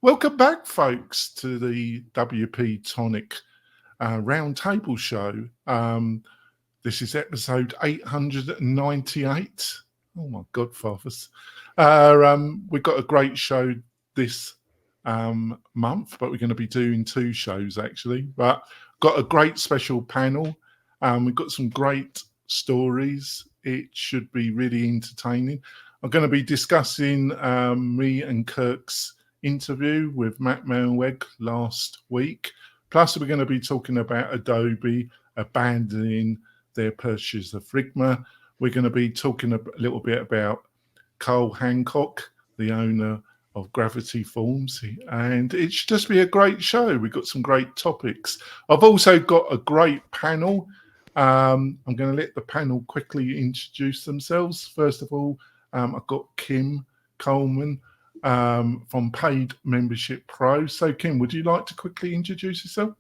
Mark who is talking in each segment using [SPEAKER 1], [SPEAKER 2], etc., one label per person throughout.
[SPEAKER 1] Welcome back, folks, to the WP-Tonic Roundtable Show. This is episode 898. Oh, my God, fathers. We've got a great show this month, but we're going to be doing two shows, actually. But got a great special panel. We've got some great stories. It should be really entertaining. I'm going to be discussing me and Kirk's interview with Matt Mullenweg last week. Plus, we're going to be talking about Adobe abandoning their purchase of Figma. We're going to be talking a little bit about Cole Hancock, the owner of Gravity Forms, and it should just be a great show. We've got some great topics. I've also got a great panel. I'm going to let the panel quickly introduce themselves. First of all, I've got Kim Coleman from Paid Membership Pro. So, Kim, would you like to quickly introduce yourself?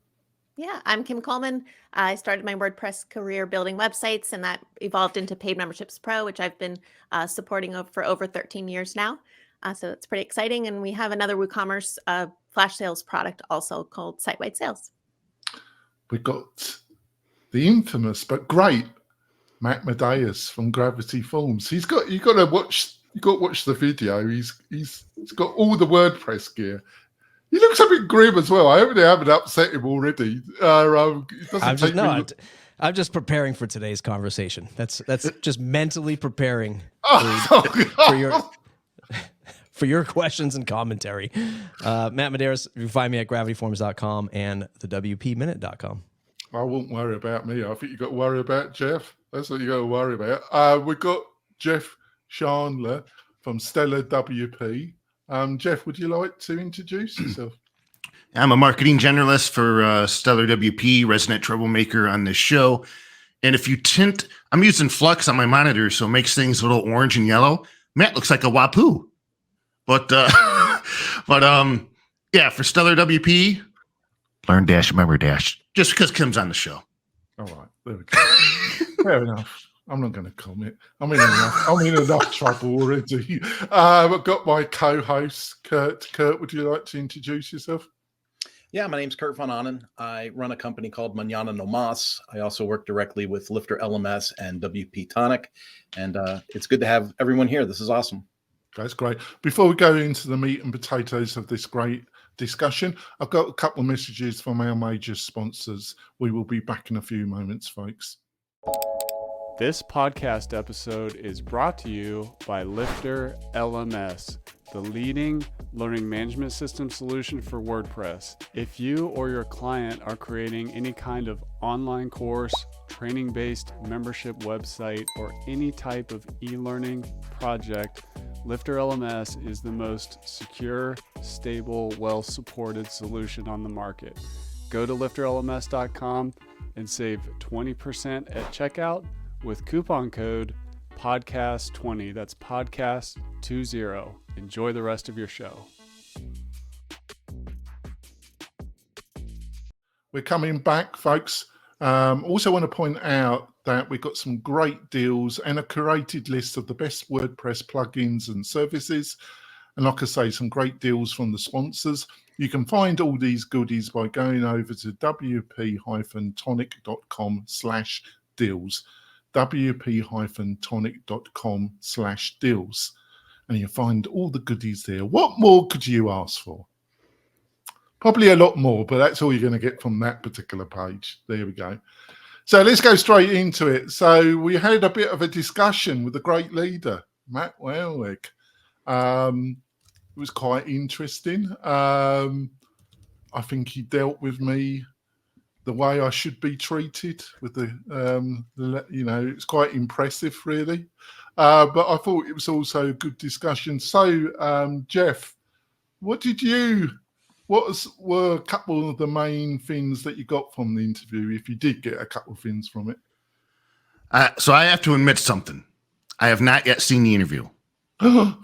[SPEAKER 2] Yeah, I'm Kim Coleman. I started my WordPress career building websites, and that evolved into Paid Memberships Pro, which I've been supporting for over 13 years now. So it's pretty exciting. And we have another WooCommerce flash sales product also called Site-Wide Sales. We've
[SPEAKER 1] got the infamous but great Matt Medeiros from Gravity Forms. You got to watch the video. He's got all the WordPress gear. He looks a bit grim as well. I hope they haven't upset him already.
[SPEAKER 3] I'm just preparing for today's conversation. That's just mentally preparing for your questions and commentary. Matt Medeiros, you can find me at gravityforms.com and the WPminute.com.
[SPEAKER 1] I won't worry about me. I think you got to worry about Jeff. That's what you got to worry about. We've got Jeff Chandler from Stellar WP. Jeff, would you like to introduce yourself?
[SPEAKER 4] I'm a marketing generalist for Stellar WP, resident troublemaker on this show. And if you tint, I'm using Flux on my monitor, so it makes things a little orange and yellow. Matt looks like a Wapoo. But yeah, for Stellar WP, learn dash, remember dash, just because Kim's on the show.
[SPEAKER 1] All right, there we go. Fair enough. I'm not going to comment. I'm in enough trouble already. I've got my co-host, Kurt. Kurt, would you like to introduce yourself?
[SPEAKER 5] Yeah, my name's Kurt Von Annen. I run a company called Mañana No Mas. I also work directly with Lifter LMS and WP-Tonic. And it's good to have everyone here. This is awesome.
[SPEAKER 1] That's great. Before we go into the meat and potatoes of this great discussion, I've got a couple of messages from our major sponsors. We will be back in a few moments, folks.
[SPEAKER 6] This podcast episode is brought to you by Lifter LMS, the leading learning management system solution for WordPress. If you or your client are creating any kind of online course, training-based membership website, or any type of e-learning project, Lifter LMS is the most secure, stable, well-supported solution on the market. Go to lifterlms.com and save 20% at checkout with coupon code podcast20. That's podcast20. Enjoy the rest of your show.
[SPEAKER 1] We're coming back, folks. Also want to point out that we've got some great deals and a curated list of the best WordPress plugins and services. And like I say, some great deals from the sponsors. You can find all these goodies by going over to wp-tonic.com/deals. wp-tonic.com/deals, and you'll find all the goodies there. What more could you ask for? Probably a lot more, but that's all you're going to get from that particular page. There we go. So let's go straight into it. So we had a bit of a discussion with the great leader, Matt Mullenweg. It was quite interesting. I think he dealt with me the way I should be treated with the, it's quite impressive, really. But I thought it was also a good discussion. So, Jeff, what were a couple of the main things that you got from the interview, if you did get a couple of things from it?
[SPEAKER 4] So I have to admit something. I have not yet seen the interview.
[SPEAKER 1] God.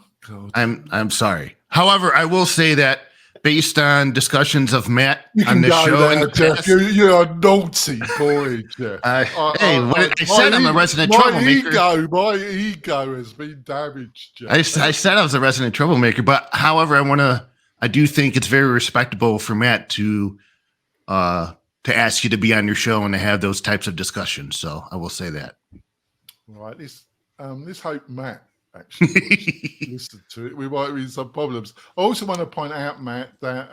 [SPEAKER 4] I'm sorry. However, I will say that based on discussions of Matt on this show in the past,
[SPEAKER 1] you're a naughty boy, Jeff.
[SPEAKER 4] I said I'm a resident troublemaker.
[SPEAKER 1] My ego has been damaged, Jeff.
[SPEAKER 4] I said I was a resident troublemaker, but however, I I do think it's very respectable for Matt to ask you to be on your show and to have those types of discussions. So I will say that.
[SPEAKER 1] Right. This hope Matt actually listened to it. We might be some problems. I also want to point out, Matt, that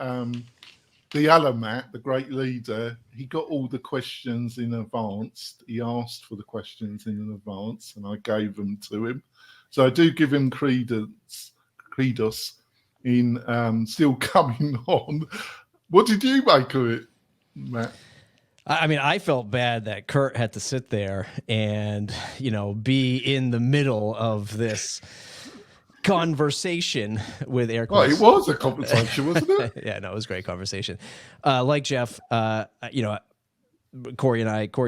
[SPEAKER 1] the other Matt, the great leader, he got all the questions in advance. He asked for the questions in advance, and I gave them to him. So I do give him credence in still coming on. What did you make of it, Matt?
[SPEAKER 3] I mean, I felt bad that Kurt had to sit there and, be in the middle of this conversation with air quotes.
[SPEAKER 1] Well, it was a conversation, wasn't it?
[SPEAKER 3] Yeah, no, it was a great conversation. Like Jeff, Corey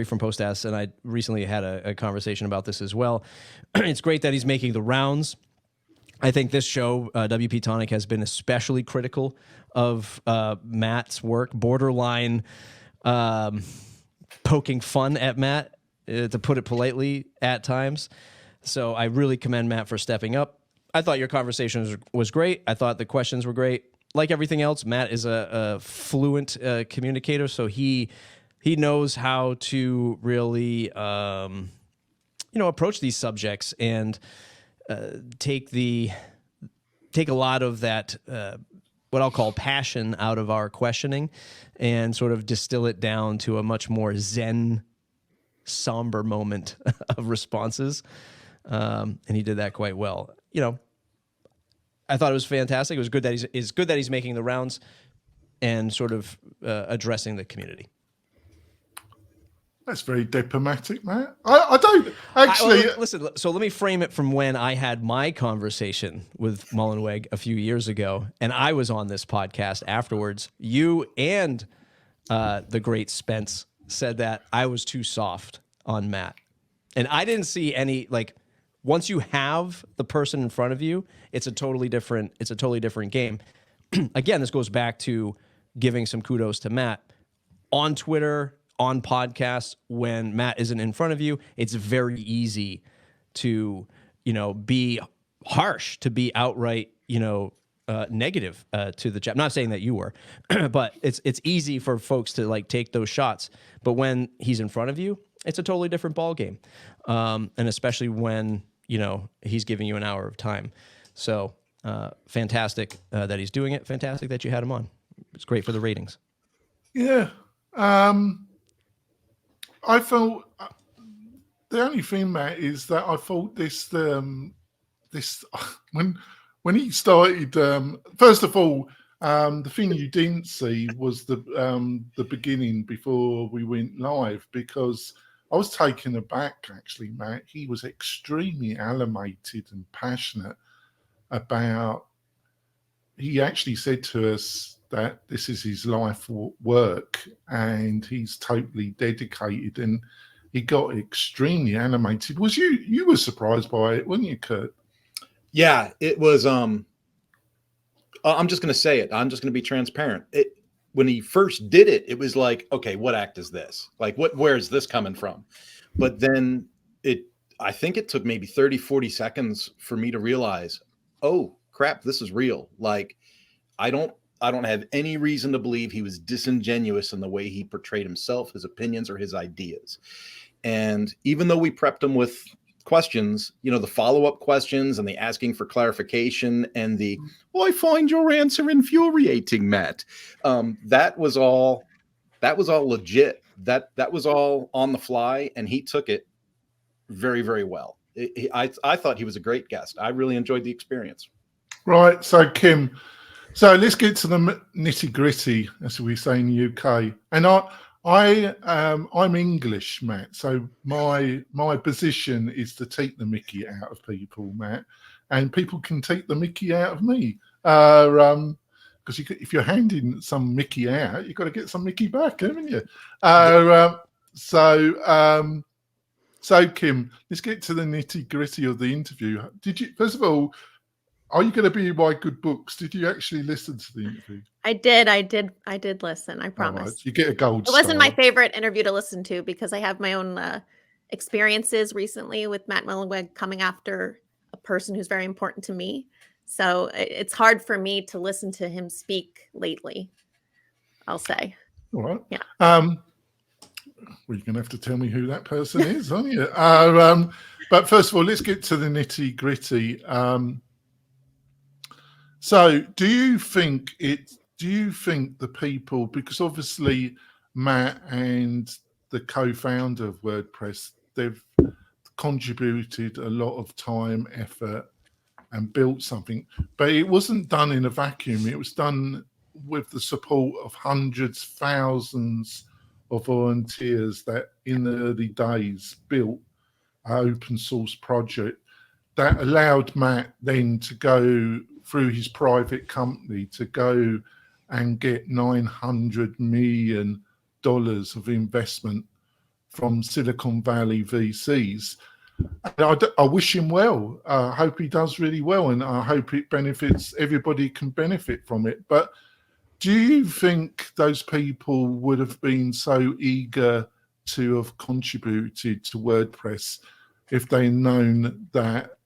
[SPEAKER 3] from PostS and I recently had a conversation about this as well. It's great that he's making the rounds. I think this show, WP-Tonic, has been especially critical of Matt's work, borderline poking fun at Matt, to put it politely, at times. So I really commend Matt for stepping up. I thought your conversation was great. I thought the questions were great. Like everything else, Matt is a fluent communicator, so he knows how to really approach these subjects and take a lot of that what I'll call passion out of our questioning and sort of distill it down to a much more zen, somber moment of responses. And he did that quite well. I thought it was fantastic. It was good that he's making the rounds and sort of addressing the community.
[SPEAKER 1] That's very diplomatic, Matt. I don't actually.
[SPEAKER 3] Listen, so let me frame it from when I had my conversation with Mullenweg a few years ago, and I was on this podcast afterwards. You and the great Spence said that I was too soft on Matt. And I didn't see any, once you have the person in front of you, it's a totally different game. Again, this goes back to giving some kudos to Matt. On Twitter, on podcasts, when Matt isn't in front of you, it's very easy to, be harsh, to be outright, negative to the chat. I'm not saying that you were, but it's easy for folks to take those shots. But when he's in front of you, it's a totally different ball game, and especially when he's giving you an hour of time. So fantastic that he's doing it. Fantastic that you had him on. It's great for the ratings.
[SPEAKER 1] Yeah. I felt the only thing, Matt, is that I thought this when he started. First of all, the thing you didn't see was the beginning before we went live, because I was taken aback. Actually, Matt, he was extremely animated and passionate about. He actually said to us that this is his life work and he's totally dedicated, and he got extremely animated. Was you were surprised by it, weren't you, Kurt?
[SPEAKER 5] Yeah, it was. I'm just going to say it. I'm just going to be transparent. When he first did it, it was like, okay, what act is this? Where is this coming from? But then I think it took maybe 30, 40 seconds for me to realize, oh crap, this is real. I don't have any reason to believe he was disingenuous in the way he portrayed himself, his opinions, or his ideas. And even though we prepped him with questions, the follow-up questions and the asking for clarification and I find your answer infuriating, Matt. That was all legit. That was all on the fly, and he took it very, very well. I thought he was a great guest. I really enjoyed the experience.
[SPEAKER 1] Right. So, Kim, let's get to the nitty gritty, as we say in the UK. And I'm English, Matt. So my position is to take the mickey out of people, Matt, and people can take the mickey out of me. Because if you're handing some mickey out, you've got to get some mickey back, haven't you? So Kim, let's get to the nitty gritty of the interview. First of all, are you going to be in my good books? Did you actually listen to the interview?
[SPEAKER 2] I did listen. I promise.
[SPEAKER 1] Right. You get a gold
[SPEAKER 2] It wasn't
[SPEAKER 1] star.
[SPEAKER 2] my favorite interview to listen to because I have my own experiences recently with Matt Mullenweg coming after a person who's very important to me. So it's hard for me to listen to him speak lately, I'll say.
[SPEAKER 1] All right.
[SPEAKER 2] Yeah.
[SPEAKER 1] Well, you're going to have to tell me who that person is, aren't you? But first of all, let's get to the nitty gritty. So do you think the people, because obviously Matt and the co-founder of WordPress, they've contributed a lot of time, effort, and built something, but it wasn't done in a vacuum. It was done with the support of hundreds, thousands of volunteers that in the early days built an open source project that allowed Matt then to go through his private company to go and get $900 million of investment from Silicon Valley VCs. And I wish him well. I hope he does really well, and I hope it benefits, everybody can benefit from it. But do you think those people would have been so eager to have contributed to WordPress if they'd known that?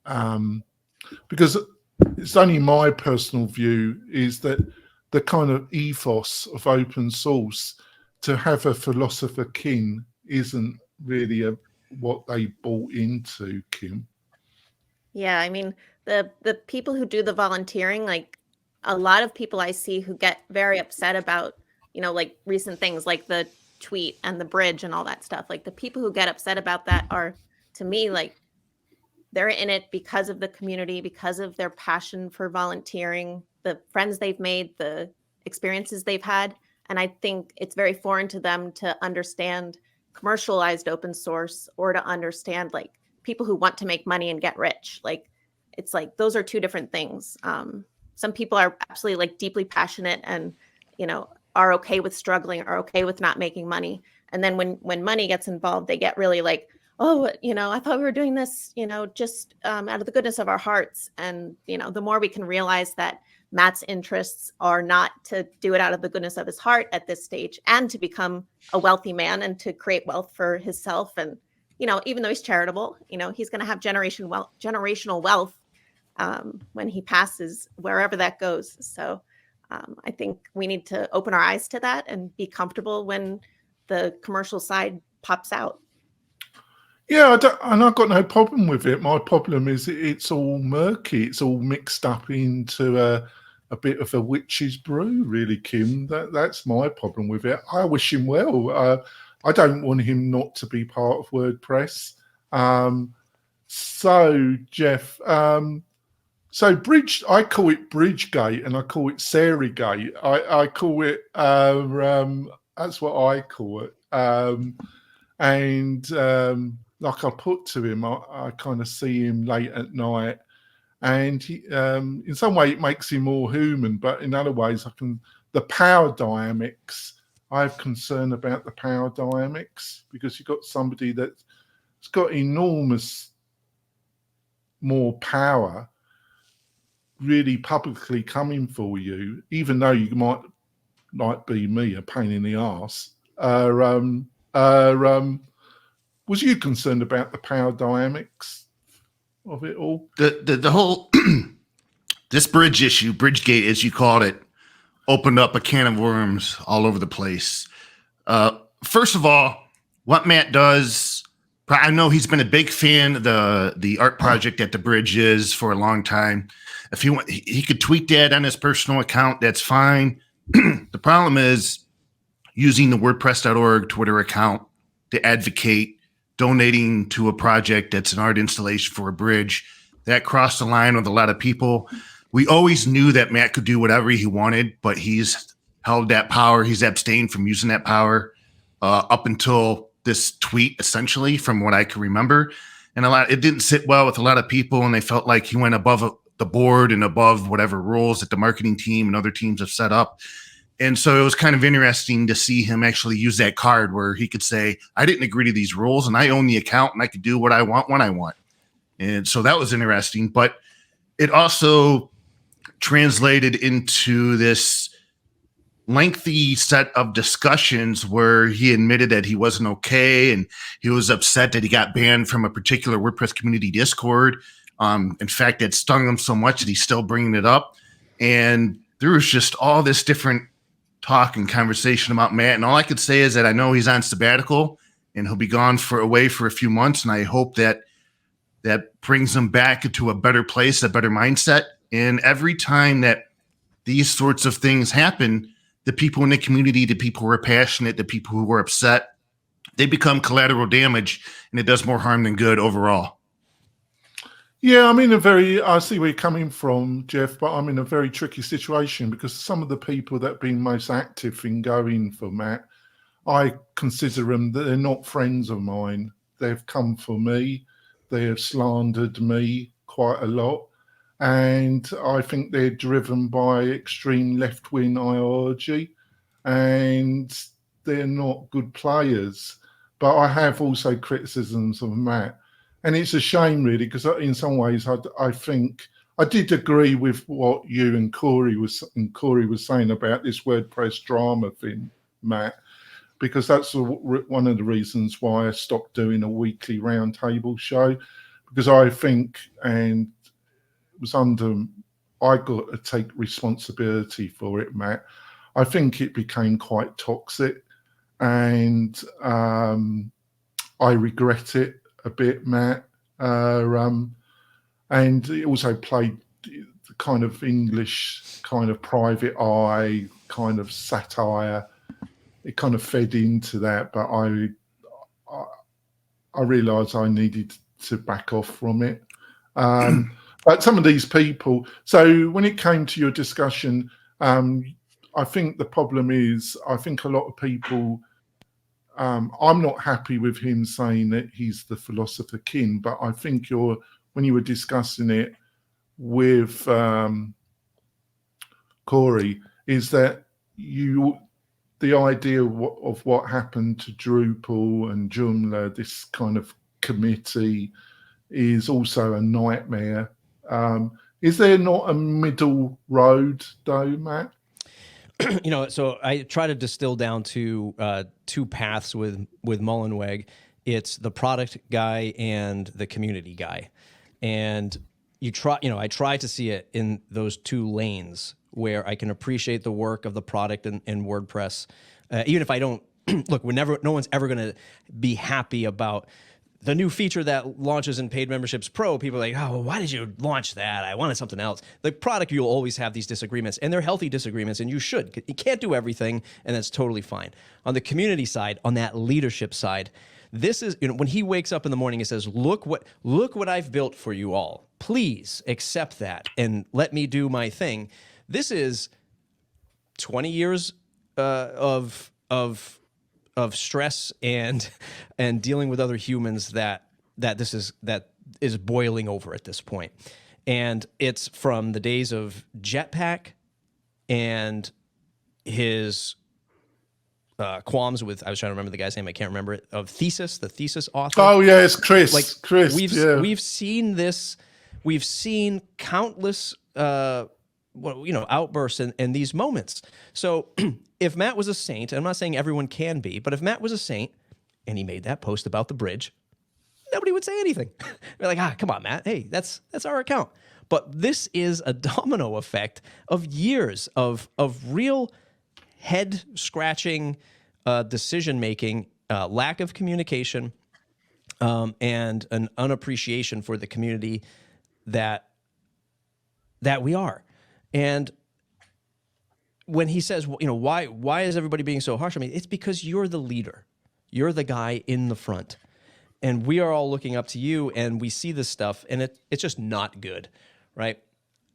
[SPEAKER 1] Because it's only my personal view is that the kind of ethos of open source, to have a philosopher king, isn't really what they bought into, Kim.
[SPEAKER 2] Yeah, I mean, the people who do the volunteering, like a lot of people I see who get very upset about, like recent things like the tweet and the bridge and all that stuff. Like the people who get upset about that are, to me, like they're in it because of the community, because of their passion for volunteering, the friends they've made, the experiences they've had. And I think it's very foreign to them to understand commercialized open source or to understand like people who want to make money and get rich. Like it's like those are two different things. Some people are absolutely like deeply passionate and are okay with struggling, are okay with not making money. And then when money gets involved, they get really like, oh, I thought we were doing this, just out of the goodness of our hearts. And the more we can realize that Matt's interests are not to do it out of the goodness of his heart at this stage and to become a wealthy man and to create wealth for himself. And, even though he's charitable, he's going to have generational wealth when he passes, wherever that goes. So I think we need to open our eyes to that and be comfortable when the commercial side pops out.
[SPEAKER 1] Yeah, and I've got no problem with it. My problem is it's all murky. It's all mixed up into a bit of a witch's brew, really, Kim. That's my problem with it. I wish him well. I don't want him not to be part of WordPress. So, Jeff, so Bridge, I call it Bridgegate and I call it Sarigate. I call it, that's what I call it. Like I put to him, I kind of see him late at night, and he, in some way it makes him more human, but in other ways the power dynamics, I have concern about the power dynamics, because you've got somebody that's got enormous more power really publicly coming for you, even though you might be me, a pain in the arse. Was you concerned about the power dynamics of it all?
[SPEAKER 4] The whole this bridge issue, Bridgegate as you called it, opened up a can of worms all over the place. First of all, what Matt does, I know he's been a big fan of the art project at the bridge is for a long time. If he want, he could tweet that on his personal account. That's fine. The problem is using the WordPress.org Twitter account to advocate donating to a project that's an art installation for a bridge. That crossed the line with a lot of people. We always knew that Matt could do whatever he wanted, but he's held that power. He's abstained from using that power up until this tweet, essentially, from what I can remember. And it didn't sit well with a lot of people, and they felt like he went above the board and above whatever rules that the marketing team and other teams have set up. And so it was kind of interesting to see him actually use that card where he could say, I didn't agree to these rules and I own the account and I could do what I want when I want. And so that was interesting. But it also translated into this lengthy set of discussions where he admitted that he wasn't okay and he was upset that he got banned from a particular WordPress community Discord, In fact, it stung him so much that he's still bringing it up. And there was just all this different talk and conversation about Matt. And all I could say is that I know he's on sabbatical and he'll be gone away for a few months. And I hope that brings him back into a better place, a better mindset. And every time that these sorts of things happen, the people in the community, the people who are passionate, the people who are upset, they become collateral damage, and it does more harm than good overall.
[SPEAKER 1] Yeah, I see where you're coming from, Jeff, but I'm in a very tricky situation because some of the people that have been most active in going for Matt, I consider them that they're not friends of mine. They've come for me. They have slandered me quite a lot. And I think they're driven by extreme left-wing ideology, and they're not good players. But I have also criticisms of Matt. And it's a shame, really, because in some ways, I think I did agree with what you and Corey was saying about this WordPress drama thing, Matt, because that's one of the reasons why I stopped doing a weekly roundtable show, because I think, and it was I got to take responsibility for it, Matt. I think it became quite toxic, and I regret it a bit, Matt. And it also played the kind of English, kind of private eye, kind of satire. It kind of fed into that, but I realised I needed to back off from it. But some of these people. So when it came to your discussion, I think the problem is, I think a lot of people. I'm not happy with him saying that he's the philosopher king, but I think when you were discussing it with Corey, is that the idea of what happened to Drupal and Joomla, this kind of committee, is also a nightmare. Is there not a middle road, though, Matt?
[SPEAKER 3] So I try to distill down to two paths with Mullenweg. It's the product guy and the community guy, and I try to see it in those two lanes where I can appreciate the work of the product and WordPress, even if I don't look. No one's ever going to be happy about the new feature that launches in Paid Memberships Pro. People are like, oh, well, why did you launch that? I wanted something else. The product, you'll always have these disagreements, and they're healthy disagreements, and you should. You can't do everything, and that's totally fine. On the community side, on that leadership side, this is, when he wakes up in the morning and says, look what I've built for you all. Please accept that and let me do my thing. This is 20 years of stress and dealing with other humans that is boiling over at this point. And it's from the days of Jetpack and his qualms with, I was trying to remember the guy's name, I can't remember it, of Thesis, the Thesis author.
[SPEAKER 1] Oh yeah, it's Chris.
[SPEAKER 3] We've seen this. We've seen countless outbursts and these moments. So if Matt was a saint, I'm not saying everyone can be, but if Matt was a saint and he made that post about the bridge, nobody would say anything. They're like, come on, Matt. Hey, that's our account. But this is a domino effect of years of real head scratching decision making, lack of communication, and an unappreciation for the community that we are. And when he says, why is everybody being so harsh? I mean, it's because you're the leader. You're the guy in the front. And we are all looking up to you, and we see this stuff, and it's just not good, right?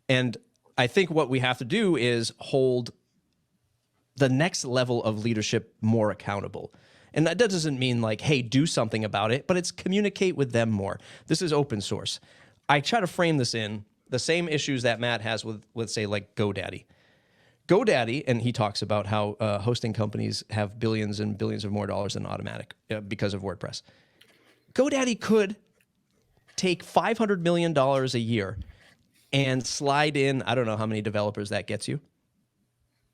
[SPEAKER 3] And I think what we have to do is hold the next level of leadership more accountable. And that doesn't mean like, hey, do something about it, but it's communicate with them more. This is open source. I try to frame this in the same issues that Matt has with say, like GoDaddy. GoDaddy, and he talks about how hosting companies have billions and billions of more dollars than Automattic because of WordPress. GoDaddy could take $500 million a year and slide in, I don't know how many developers that gets you,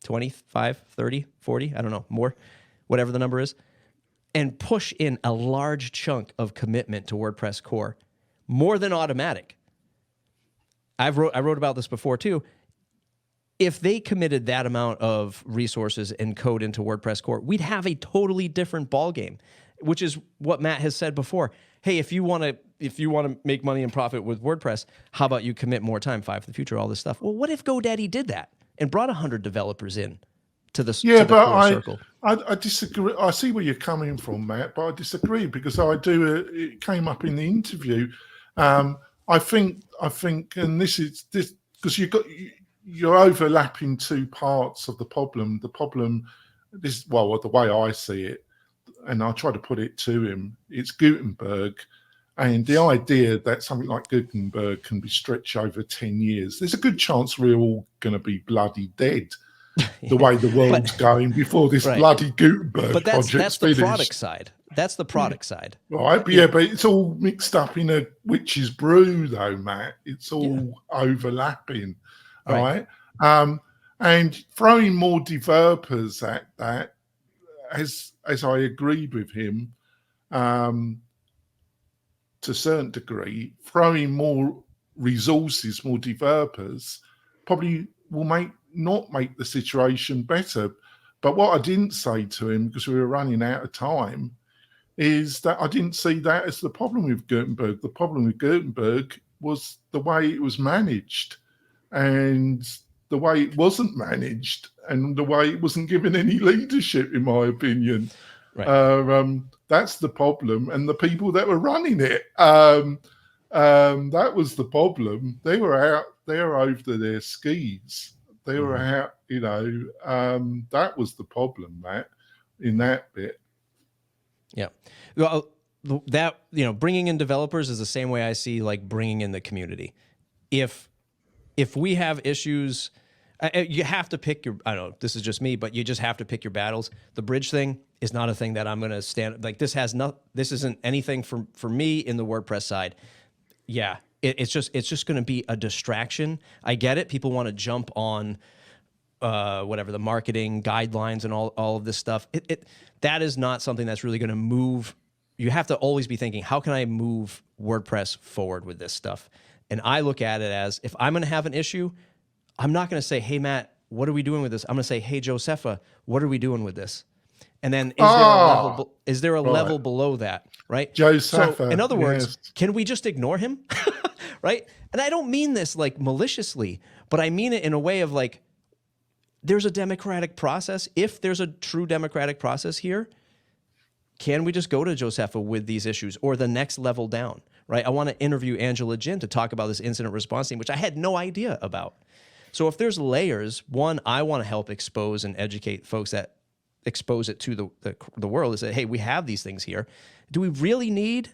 [SPEAKER 3] 25, 30, 40, I don't know, more, whatever the number is, and push in a large chunk of commitment to WordPress core, more than Automattic. I wrote about this before too. If they committed that amount of resources and code into WordPress core, we'd have a totally different ballgame, which is what Matt has said before. Hey, if you want to make money and profit with WordPress, how about you commit more time, 5 for the future, all this stuff. Well, what if GoDaddy did that and brought 100 developers in to the core circle?
[SPEAKER 1] I disagree. I see where you're coming from, Matt, but I disagree because it came up in the interview. I think, and this because you're overlapping two parts of the problem. The problem, the way I see it, and I try to put it to him, it's Gutenberg, and the idea that something like Gutenberg can be stretched over 10 years. There's a good chance we're all going to be bloody dead. The way the world's going before this bloody Gutenberg project's
[SPEAKER 3] that's the
[SPEAKER 1] finished.
[SPEAKER 3] product side. That's the product side.
[SPEAKER 1] Right, but but it's all mixed up in a witch's brew, though, Matt. It's all overlapping, right? And throwing more developers at that, as I agreed with him, to a certain degree, throwing more resources, more developers, probably will not make the situation better. But what I didn't say to him, because we were running out of time, is that I didn't see that as the problem with Gutenberg. The problem with Gutenberg was the way it was managed and the way it wasn't managed and the way it wasn't given any leadership, in my opinion. Right. That's the problem. And the people that were running it, that was the problem. They were out there over their skis. They were out, that was the problem, Matt, in that bit.
[SPEAKER 3] Yeah. Well, that, bringing in developers is the same way I see like bringing in the community. If we have issues, you have to pick I don't know, this is just me, but you just have to pick your battles. The bridge thing is not a thing that I'm going to stand, like this isn't anything for me in the WordPress side. Yeah. It's just going to be a distraction. I get it. People want to jump on whatever the marketing guidelines and all of this stuff. That is not something that's really going to move. You have to always be thinking, how can I move WordPress forward with this stuff? And I look at it as, if I'm going to have an issue, I'm not going to say, hey, Matt, what are we doing with this? I'm going to say, hey, Josepha, what are we doing with this? And then is there a level below that, right?
[SPEAKER 1] Josepha,
[SPEAKER 3] so in other words, can we just ignore him? Right? And I don't mean this like maliciously, but I mean it in a way of like, there's a democratic process. If there's a true democratic process here, can we just go to Josepha with these issues or the next level down, right? I want to interview Angela Jin to talk about this incident response team, which I had no idea about. So if there's layers, one, I want to help expose and educate folks that expose it to the world and say, hey, we have these things here. Do we really need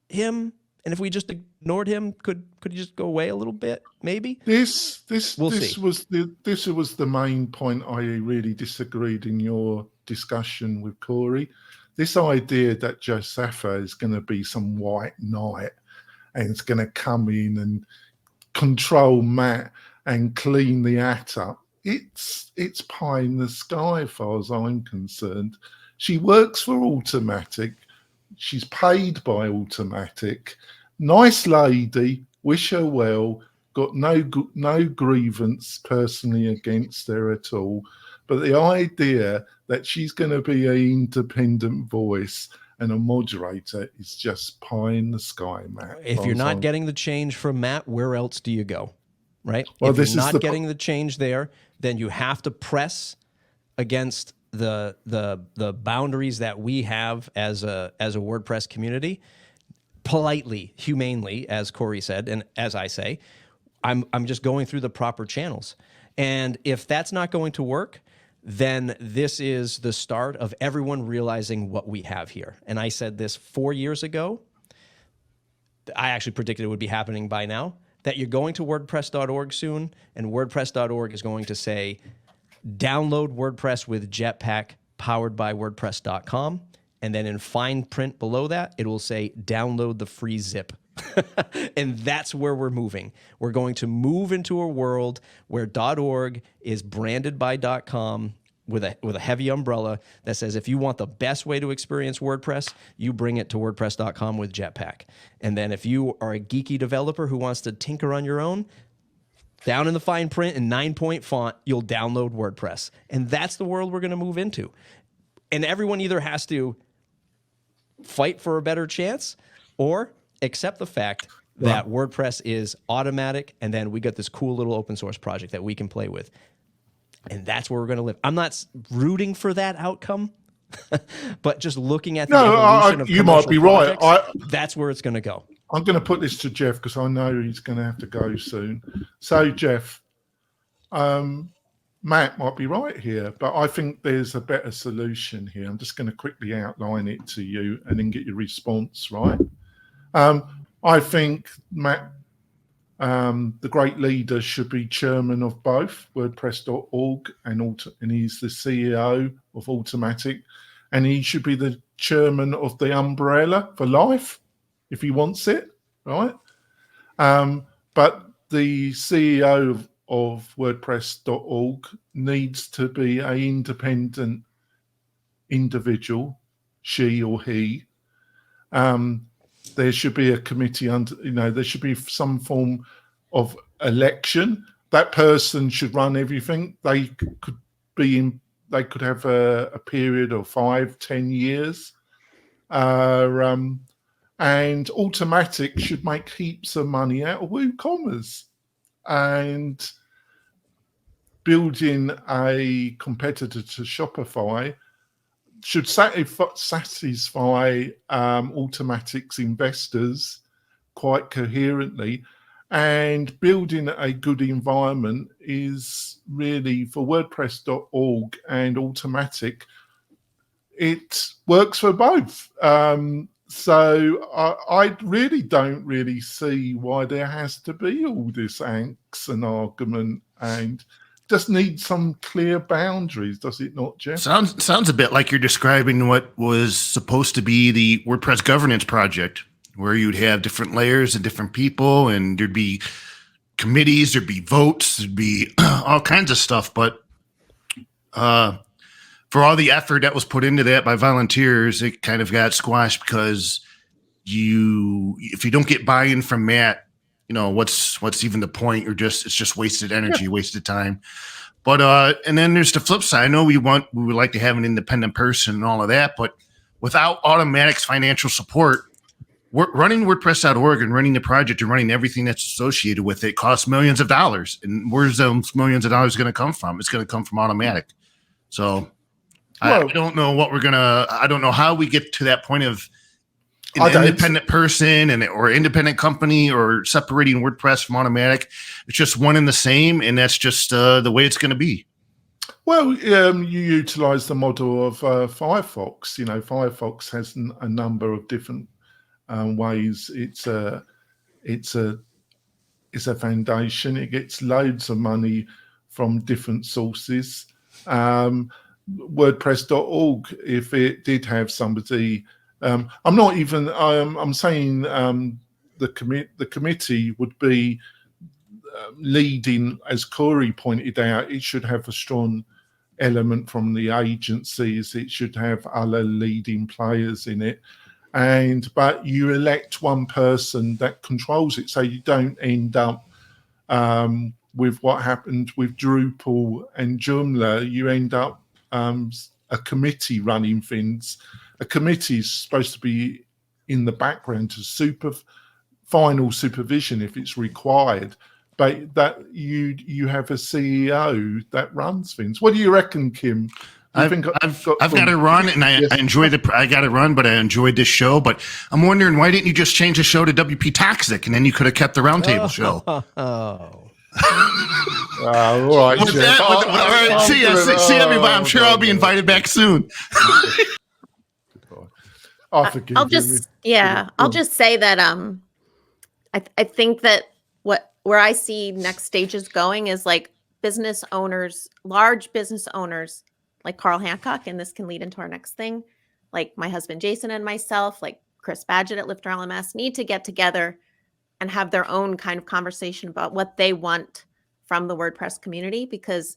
[SPEAKER 3] him? And if we just ignored him, could he just go away a little bit? Maybe.
[SPEAKER 1] This was the main point I really disagreed in your discussion with Corey. This idea that Josepha is going to be some white knight and it's going to come in and control Matt and clean the act up. It's pie in the sky as far as I'm concerned. She works for Automattic. She's paid by Automattic. Nice lady, wish her well, got no grievance personally against her at all. But the idea that she's going to be an independent voice and a moderator is just pie in the sky, Matt.
[SPEAKER 3] If you're not getting the change from Matt, where else do you go? Right?
[SPEAKER 1] Well,
[SPEAKER 3] if you're not getting the change there, then you have to press against the boundaries that we have as a WordPress community, politely, humanely, as Corey said, and as I say, I'm just going through the proper channels. And if that's not going to work, then this is the start of everyone realizing what we have here. And I said this 4 years ago. I actually predicted it would be happening by now, that you're going to WordPress.org soon, and WordPress.org is going to say, download WordPress with Jetpack powered by WordPress.com. And then in fine print below that, it will say, download the free zip. And that's where we're moving. We're going to move into a world where .org is branded by .com with a heavy umbrella that says, if you want the best way to experience WordPress, you bring it to WordPress.com with Jetpack. And then if you are a geeky developer who wants to tinker on your own, down in the fine print in 9-point font, you'll download WordPress. And that's the world we're going to move into. And everyone either has to fight for a better chance or accept the fact that WordPress is Automattic, and then we got this cool little open source project that we can play with. And that's where we're going to live. I'm not rooting for that outcome, but just looking at the evolution of
[SPEAKER 1] you might be right.
[SPEAKER 3] That's where it's going to go.
[SPEAKER 1] I'm going to put this to Jeff because I know he's going to have to go soon. So, Jeff, Matt might be right here, but I think there's a better solution here. I'm just going to quickly outline it to you and then get your response, right? I think Matt, the great leader, should be chairman of both WordPress.org and he's the CEO of Automattic, and he should be the chairman of the umbrella for life if he wants it, right? But the CEO of WordPress.org needs to be an independent individual, she or he. There should be a committee under, there should be some form of election. That person should run everything. They could have a period of 5-10 years. And Automattic should make heaps of money out of WooCommerce. And building a competitor to Shopify should satisfy Automatic's investors quite coherently, and building a good environment is really, for WordPress.org and Automattic, it works for both. So I really don't really see why there has to be all this angst and argument, and just need some clear boundaries, does it not, Jeff?
[SPEAKER 4] Sounds a bit like you're describing what was supposed to be the WordPress governance project, where you'd have different layers and different people, and there'd be committees, there'd be votes, there'd be all kinds of stuff. But for all the effort that was put into that by volunteers, it kind of got squashed because if you don't get buy-in from Matt, what's even the point? It's just wasted energy, wasted time. But and then there's the flip side. I know we would like to have an independent person and all of that, but without Automattic's financial support, running WordPress.org and running the project and running everything that's associated with it costs millions of dollars. And where's those millions of dollars going to come from? It's going to come from Automattic. So I don't know I don't know how we get to that point of an independent person or independent company or separating WordPress from Automattic. It's just one and the same, and that's just the way it's going to be.
[SPEAKER 1] Well, you utilize the model of Firefox. Firefox has a number of different ways. It's a foundation. It gets loads of money from different sources. WordPress.org, if it did have somebody. I'm saying the committee would be leading, as Corey pointed out. It should have a strong element from the agencies. It should have other leading players in it, but you elect one person that controls it, so you don't end up with what happened with Drupal and Joomla. You end up a committee running things. A committee is supposed to be in the background to final supervision if it's required, but that you have a CEO that runs things. What do you reckon, Kim?
[SPEAKER 4] I've got to run, and I enjoy I got to run, but I enjoyed this show. But I'm wondering, why didn't you just change the show to WP-Toxic, and then you could have kept the roundtable show?
[SPEAKER 1] All right, Jeff.
[SPEAKER 4] All right. See everybody. I'm sure I'll be invited back soon.
[SPEAKER 2] I'll just say that I think that where I see next stages going is like business owners, large business owners like Carl Hancock, and this can lead into our next thing, like my husband Jason and myself, like Chris Badgett at Lifter LMS, need to get together and have their own kind of conversation about what they want from the WordPress community, because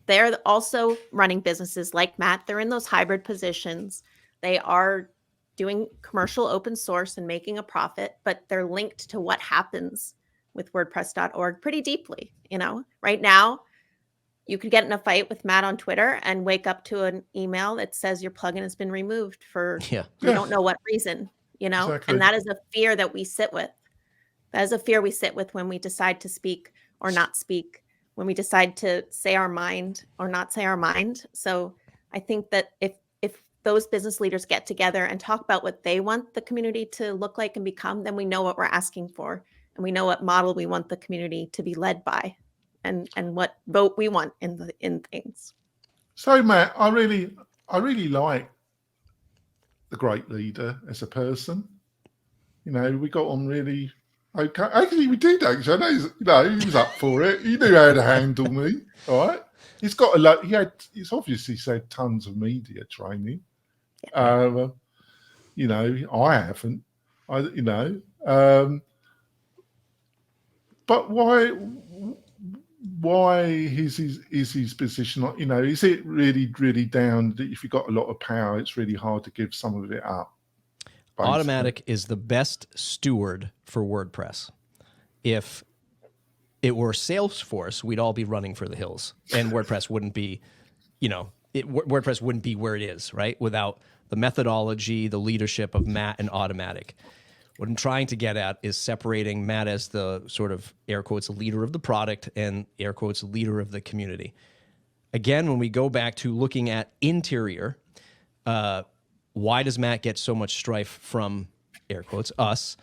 [SPEAKER 2] they're also running businesses like Matt. They're in those hybrid positions. They are doing commercial open source and making a profit, but they're linked to what happens with WordPress.org pretty deeply. Right now, you could get in a fight with Matt on Twitter and wake up to an email that says your plugin has been removed for we don't know what reason,
[SPEAKER 1] Exactly.
[SPEAKER 2] and that is a fear that we sit with. That is a fear we sit with when we decide to speak or not speak, when we decide to say our mind or not say our mind. So I think that if those business leaders get together and talk about what they want the community to look like and become, then we know what we're asking for, and we know what model we want the community to be led by, and what vote we want in things.
[SPEAKER 1] So Matt, I really like the great leader as a person. We got on really okay. Actually, we did. Actually, I know he was up for it. He knew how to handle me. All right. He's got a lot. He's obviously said tons of media training. I haven't. But why is his position? Is it really down that if you've got a lot of power, it's really hard to give some of it up? Basically.
[SPEAKER 3] Automattic is the best steward for WordPress. If it were Salesforce, we'd all be running for the hills, and WordPress wouldn't be, WordPress wouldn't be where it is, right? Without the methodology, the leadership of Matt and Automattic. What I'm trying to get at is separating Matt as the sort of air quotes leader of the product and air quotes leader of the community. Again, when we go back to looking at interior, why does Matt get so much strife from air quotes us?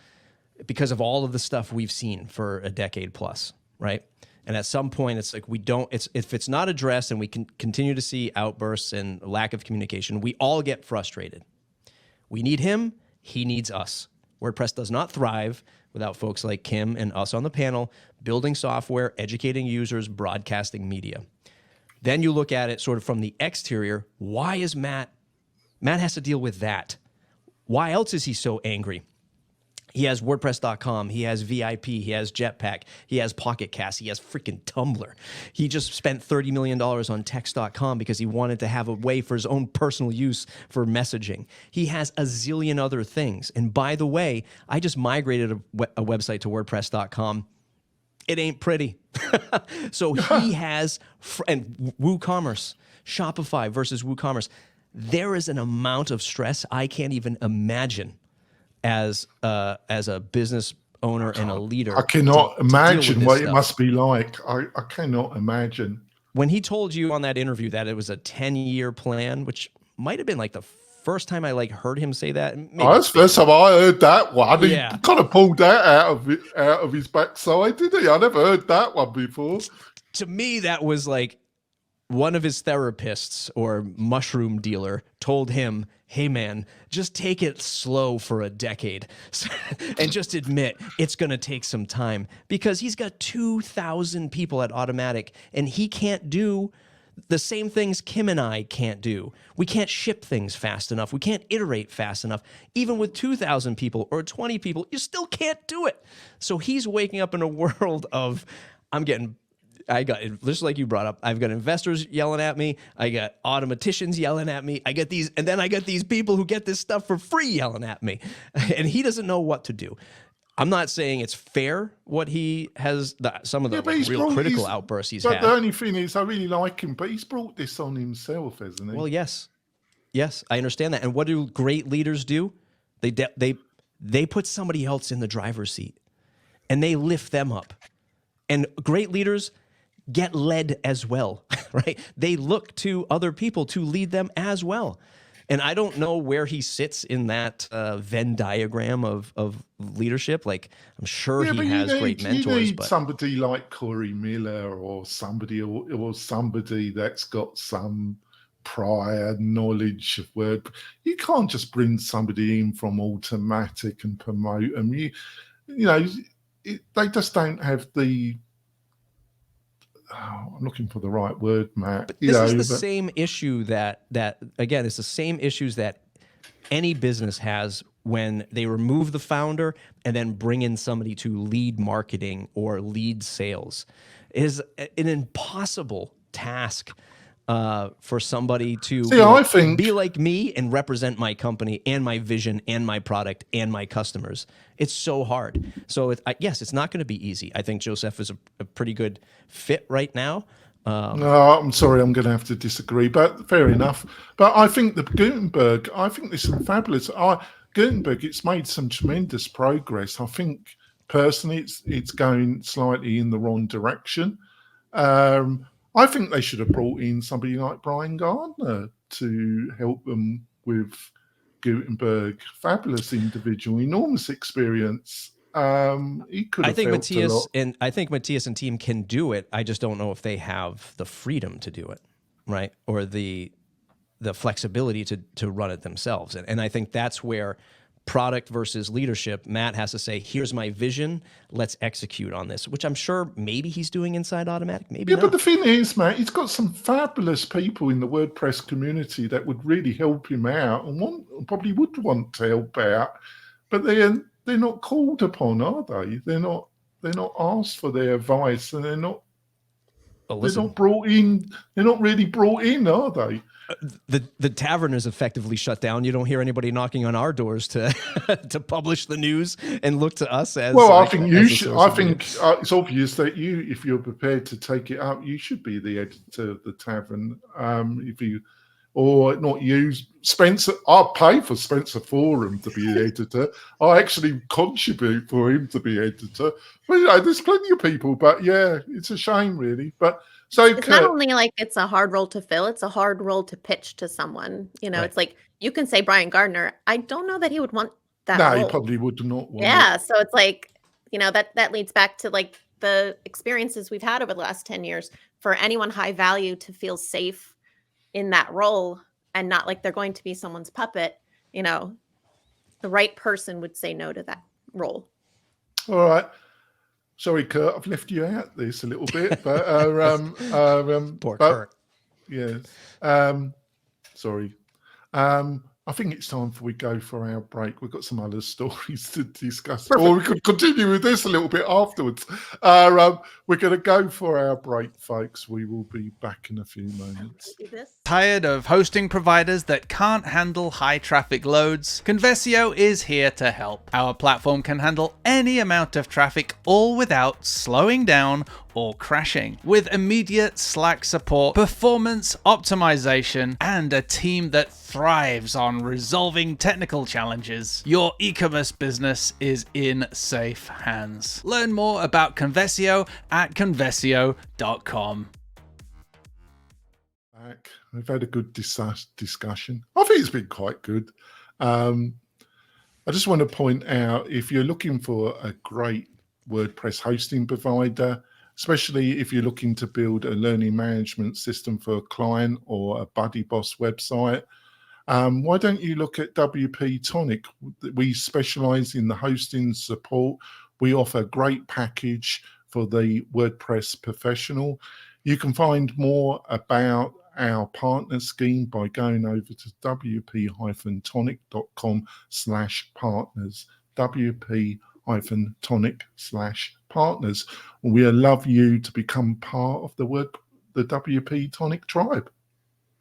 [SPEAKER 3] Because of all of the stuff we've seen for a decade plus, right? And at some point, it's like if it's not addressed and we can continue to see outbursts and lack of communication, we all get frustrated. We need him, he needs us. WordPress does not thrive without folks like Kim and us on the panel, building software, educating users, broadcasting media. Then you look at it sort of from the exterior. Why is Matt has to deal with that? Why else is he so angry? He has WordPress.com, he has VIP, he has Jetpack, he has Pocket Cast, he has freaking Tumblr. He just spent $30 million on Text.com because he wanted to have a way for his own personal use for messaging. He has a zillion other things. And by the way, I just migrated a website to WordPress.com. It ain't pretty. So he has, and WooCommerce, Shopify versus WooCommerce. There is an amount of stress I can't even imagine as a business owner and a leader.
[SPEAKER 1] I cannot imagine what it must be like. I cannot imagine.
[SPEAKER 3] When he told you on that interview that it was a 10-year plan, which might have been like the first time I heard him say that.
[SPEAKER 1] That's the first time I heard that one.
[SPEAKER 3] Yeah.
[SPEAKER 1] He kind of pulled that out of his backside, didn't he? I never heard that one before.
[SPEAKER 3] To me, that was like one of his therapists or mushroom dealer told him, hey man, just take it slow for a decade and just admit it's going to take some time, because he's got 2,000 people at Automattic and he can't do the same things Kim and I can't do. We can't ship things fast enough. We can't iterate fast enough. Even with 2,000 people or 20 people, you still can't do it. So he's waking up in a world of, I got, just like you brought up, I've got investors yelling at me. I got automaticians yelling at me. I got these people who get this stuff for free yelling at me. And he doesn't know what to do. I'm not saying it's fair what he has, some of the real critical outbursts he's had.
[SPEAKER 1] But the only thing is, I really like him, but he's brought this on himself, hasn't he?
[SPEAKER 3] Well, yes. Yes, I understand that. And what do great leaders do? They put somebody else in the driver's seat and they lift them up. And great leaders get led as well, right? They look to other people to lead them as well. And I don't know where he sits in that Venn diagram of leadership. Like, I'm sure he has great mentors.
[SPEAKER 1] You need
[SPEAKER 3] but
[SPEAKER 1] somebody like Corey Miller or somebody that's got some prior knowledge of Word. You can't just bring somebody in from Automattic and promote them. They just don't have the... I'm looking for the right word, Matt.
[SPEAKER 3] But this is the same issue that again, it's the same issues that any business has when they remove the founder and then bring in somebody to lead marketing or lead sales. It is an impossible task for somebody to
[SPEAKER 1] See, I think
[SPEAKER 3] be like me and represent my company and my vision and my product and my customers. It's so hard. So yes, it's not going to be easy. I think Joseph is a pretty good fit right now.
[SPEAKER 1] no, I'm sorry, I'm going to have to disagree, but fair enough. But I think the Gutenberg, I think there's some fabulous. Gutenberg, it's made some tremendous progress. I think personally, it's going slightly in the wrong direction. I think they should have brought in somebody like Brian Gardner to help them with Gutenberg. Fabulous individual, enormous experience. He could have helped a lot.
[SPEAKER 3] I think Matthias and team can do it. I just don't know if they have the freedom to do it, right? Or the flexibility to run it themselves. And I think that's where product versus leadership, Matt has to say, here's my vision, let's execute on this, which I'm sure maybe he's doing inside Automattic, maybe not.
[SPEAKER 1] But the thing is, Matt, he's got some fabulous people in the WordPress community that would really help him out and probably would want to help out, but they're not called upon, are they? They're not asked for their advice, and they're not brought in. They're not really brought in, are they?
[SPEAKER 3] The tavern is effectively shut down. You don't hear anybody knocking on our doors to to publish the news and look to us as
[SPEAKER 1] well.
[SPEAKER 3] Like,
[SPEAKER 1] I think you should. I think it's obvious that if you're prepared to take it up, you should be the editor of the tavern. Or not use Spencer. I'll pay for Spencer Forum to be the editor. I actually contribute for him to be editor. But there's plenty of people. But yeah, it's a shame, really. But so
[SPEAKER 2] it's not only like it's a hard role to fill; it's a hard role to pitch to someone. Right. It's like you can say Brian Gardner. I don't know that he would want that.
[SPEAKER 1] No,
[SPEAKER 2] role.
[SPEAKER 1] he probably would not want.
[SPEAKER 2] Yeah, so it's like that leads back to like the experiences we've had over the last 10 years. For anyone high value to feel safe in that role and not like they're going to be someone's puppet, the right person would say no to that role.
[SPEAKER 1] All right. Sorry, Kurt, I've left you out this a little bit, but
[SPEAKER 3] poor Kurt.
[SPEAKER 1] Yes. Sorry. I think it's time we go for our break. We've got some other stories to discuss. Perfect. Or we could continue with this a little bit afterwards. We're going to go for our break, folks. We will be back in a few moments.
[SPEAKER 7] Tired of hosting providers that can't handle high traffic loads? Conversio is here to help. Our platform can handle any amount of traffic, all without slowing down or crashing. With immediate Slack support, performance optimization, and a team that thrives on resolving technical challenges, your e-commerce business is in safe hands. Learn more about Conversio at conversio.com.
[SPEAKER 1] We've had a good discussion. I think it's been quite good. I just want to point out, if you're looking for a great WordPress hosting provider, especially if you're looking to build a learning management system for a client or a Buddy Boss website, why don't you look at WP-Tonic? We specialize in the hosting support. We offer a great package for the WordPress professional. You can find more about our partner scheme by going over to wp-tonic.com/partners. wp-tonic/partners. We love you to become part of the WP-Tonic tribe.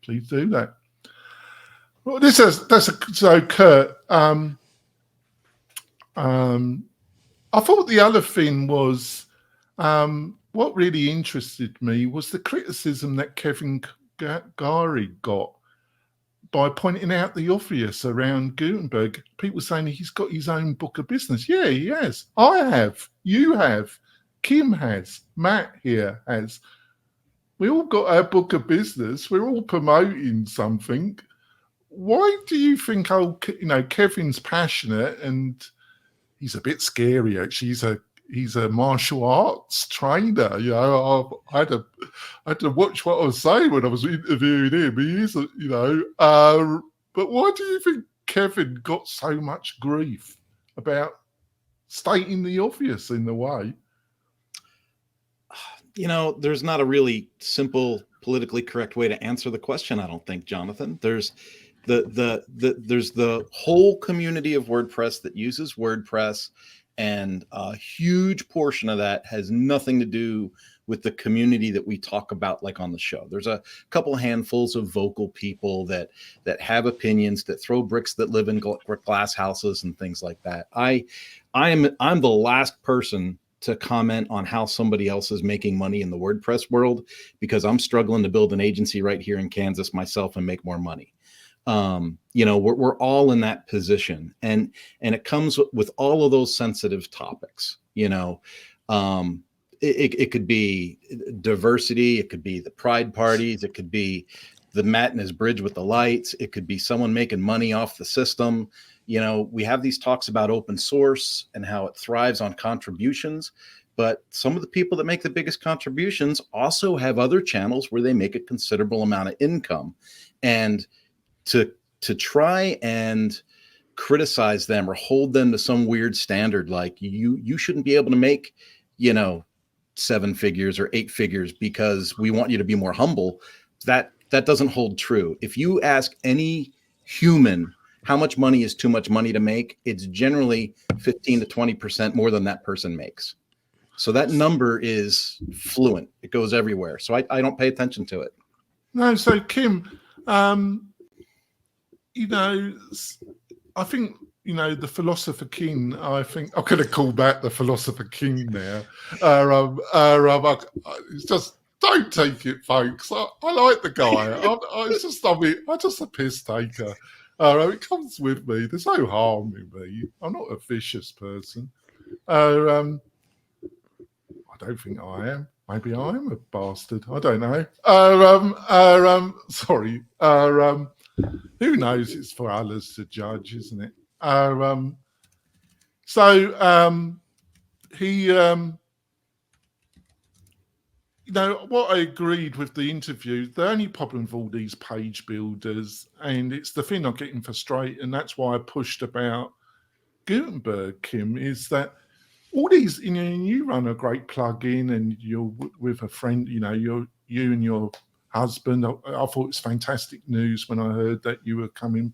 [SPEAKER 1] Please do that. Well, so Kurt. I thought the other thing was what really interested me was the criticism that Kevin Gary got by pointing out the obvious around Gutenberg. People saying he's got his own book of business. Yeah, he has. I have. You have. Kim has. Matt here has. We all got our book of business. We're all promoting something. Why do you think, Kevin's passionate and he's a bit scary, actually. He's a martial arts trainer. I had to watch what I was saying when I was interviewing him. He is, but why do you think Kevin got so much grief about stating the obvious in the way?
[SPEAKER 5] There's not a really simple, politically correct way to answer the question, I don't think, Jonathan. There's there's the whole community of WordPress that uses WordPress, and a huge portion of that has nothing to do with the community that we talk about, like on the show. There's a couple handfuls of vocal people that have opinions, that throw bricks, that live in glass houses and things like that. I'm the last person to comment on how somebody else is making money in the WordPress world, because I'm struggling to build an agency right here in Kansas myself and make more money. We're all in that position, and it comes with all of those sensitive topics. It could be diversity, it could be the pride parties, it could be the Matt and his bridge with the lights, it could be someone making money off the system. We have these talks about open source and how it thrives on contributions, but some of the people that make the biggest contributions also have other channels where they make a considerable amount of income. And to try and criticize them or hold them to some weird standard, like you shouldn't be able to make, 7 figures or 8 figures because we want you to be more humble, that doesn't hold true. If you ask any human how much money is too much money to make, it's generally 15 to 20% more than that person makes. So that number is fluent. It goes everywhere. So I don't pay attention to it.
[SPEAKER 1] No, so Kim, I think, the Philosopher King, I think I'm going to call back the Philosopher King now. It's just, don't take it, folks. I like the guy. I'm just a piss taker. It comes with me. There's no harm in me. I'm not a vicious person. I don't think I am. Maybe I am a bastard. I don't know. Sorry. Who knows? It's for others to judge, isn't it? He, what I agreed with the interview, the only problem with all these page builders, and it's the thing I'm getting frustrated, and that's why I pushed about Gutenberg, Kim, is that all these, you run a great plugin and you're with a friend, you and your husband. I thought it was fantastic news when I heard that you were coming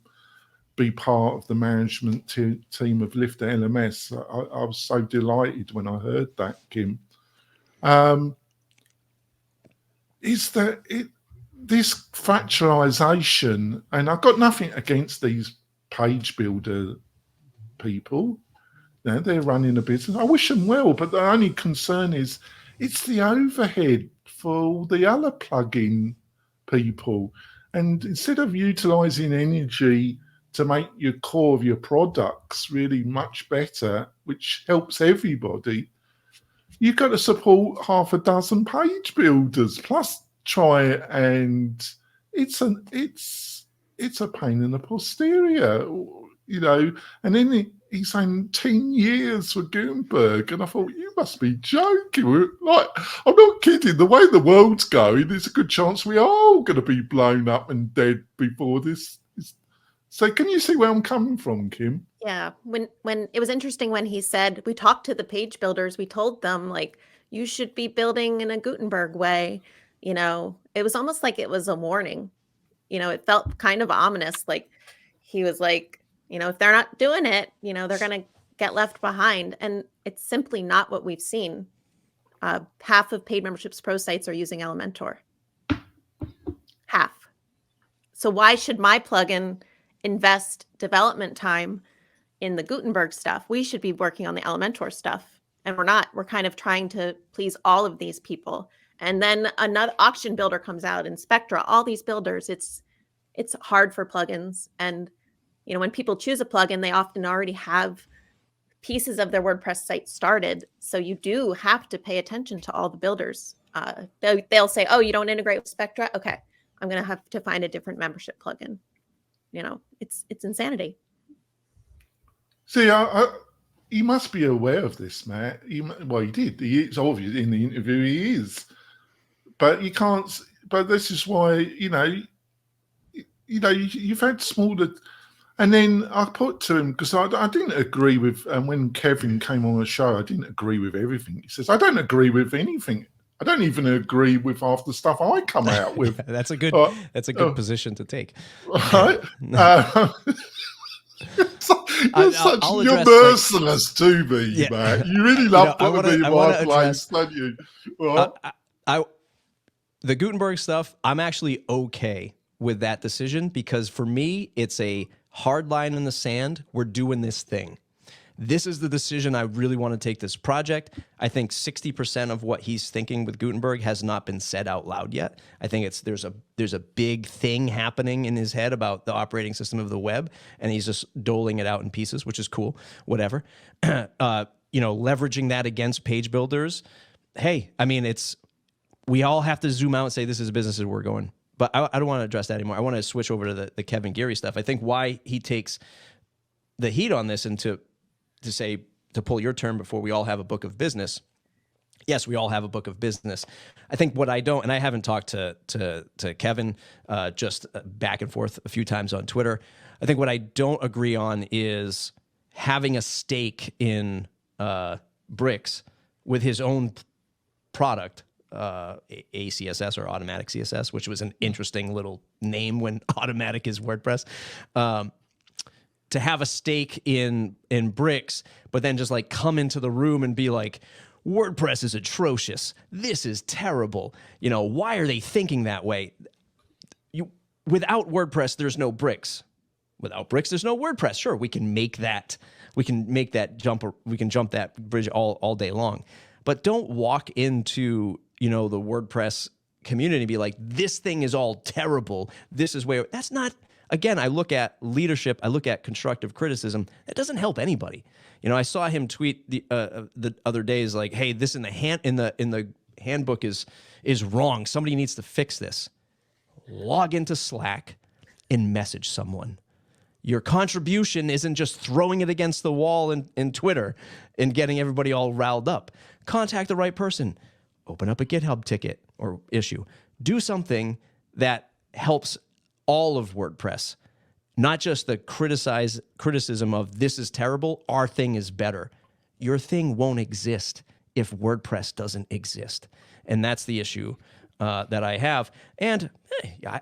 [SPEAKER 1] be part of the management team of Lifter LMS. I was so delighted when I heard that, Kim. Is that this fractalization, and I've got nothing against these page builder people. They're running a business. I wish them well, but the only concern is it's the overhead for all the other plugin people. And instead of utilizing energy to make your core of your products really much better, which helps everybody, you've got to support half a dozen page builders plus try, and it's a pain in the posterior, and then he's saying 10 years for Gutenberg, and I thought, you must be joking. Like, I'm not kidding. The way the world's going, there's a good chance we are all going to be blown up and dead before this. So can you see where I'm coming from, Kim?
[SPEAKER 2] Yeah. When it was interesting when he said, we talked to the page builders, we told them, like, you should be building in a Gutenberg way. It was almost like it was a warning. It felt kind of ominous. Like, he was like, if they're not doing it, they're going to get left behind. And it's simply not what we've seen. Half of Paid Memberships Pro sites are using Elementor. Half. So why should my plugin invest development time in the Gutenberg stuff? We should be working on the Elementor stuff. And we're not. We're kind of trying to please all of these people. And then another auction builder comes out, and Spectra, all these builders. It's hard for plugins. And when people choose a plugin, they often already have pieces of their WordPress site started. So you do have to pay attention to all the builders. They'll say, oh, you don't integrate with Spectra? Okay, I'm going to have to find a different membership plugin. It's insanity.
[SPEAKER 1] See, he must be aware of this, Matt. He did. It's obvious in the interview he is. But you can't, but this is why, you've had smaller. And then I put to him, because I didn't agree with, and when Kevin came on the show, I didn't agree with everything. He says, I don't agree with anything. I don't even agree with half the stuff I come out with.
[SPEAKER 3] That's a good position to take.
[SPEAKER 1] Right? You're merciless to me, Matt. You really love putting me in my place, don't you? Right?
[SPEAKER 3] The Gutenberg stuff, I'm actually okay with that decision because for me, it's a hard line in the sand. We're doing this thing. This is the decision I really want to take this project. I think 60% of what he's thinking with Gutenberg has not been said out loud yet. I think there's a big thing happening in his head about the operating system of the web, and he's just doling it out in pieces, which is cool. Whatever. Leveraging that against page builders. Hey, I mean, we all have to zoom out and say this is a business that we're going. But I don't want to address that anymore. I want to switch over to the Kevin Geary stuff. I think why he takes the heat on this and to pull your term before we all have a book of business. Yes, we all have a book of business. I think what I don't, and I haven't talked to Kevin just back and forth a few times on Twitter. I think what I don't agree on is having a stake in Bricks with his own product, ACSS or Automattic CSS, which was an interesting little name when Automattic is WordPress. To have a stake in Bricks, but then just like come into the room and be like, WordPress is atrocious. This is terrible. Why are they thinking that way? Without WordPress, there's no Bricks. Without Bricks, there's no WordPress. Sure, we can make that. We can make that jump. We can jump that bridge all day long. But don't walk into the WordPress community and be like, this thing is all terrible. This is where that's not. Again, I look at leadership. I look at constructive criticism. That doesn't help anybody. I saw him tweet the other days like, "Hey, this in the handbook is wrong. Somebody needs to fix this." Log into Slack and message someone. Your contribution isn't just throwing it against the wall in Twitter and getting everybody all riled up. Contact the right person. Open up a GitHub ticket or issue. Do something that helps all of WordPress, not just the criticism of this is terrible, our thing is better. Your thing won't exist if WordPress doesn't exist. And that's the issue that I have. And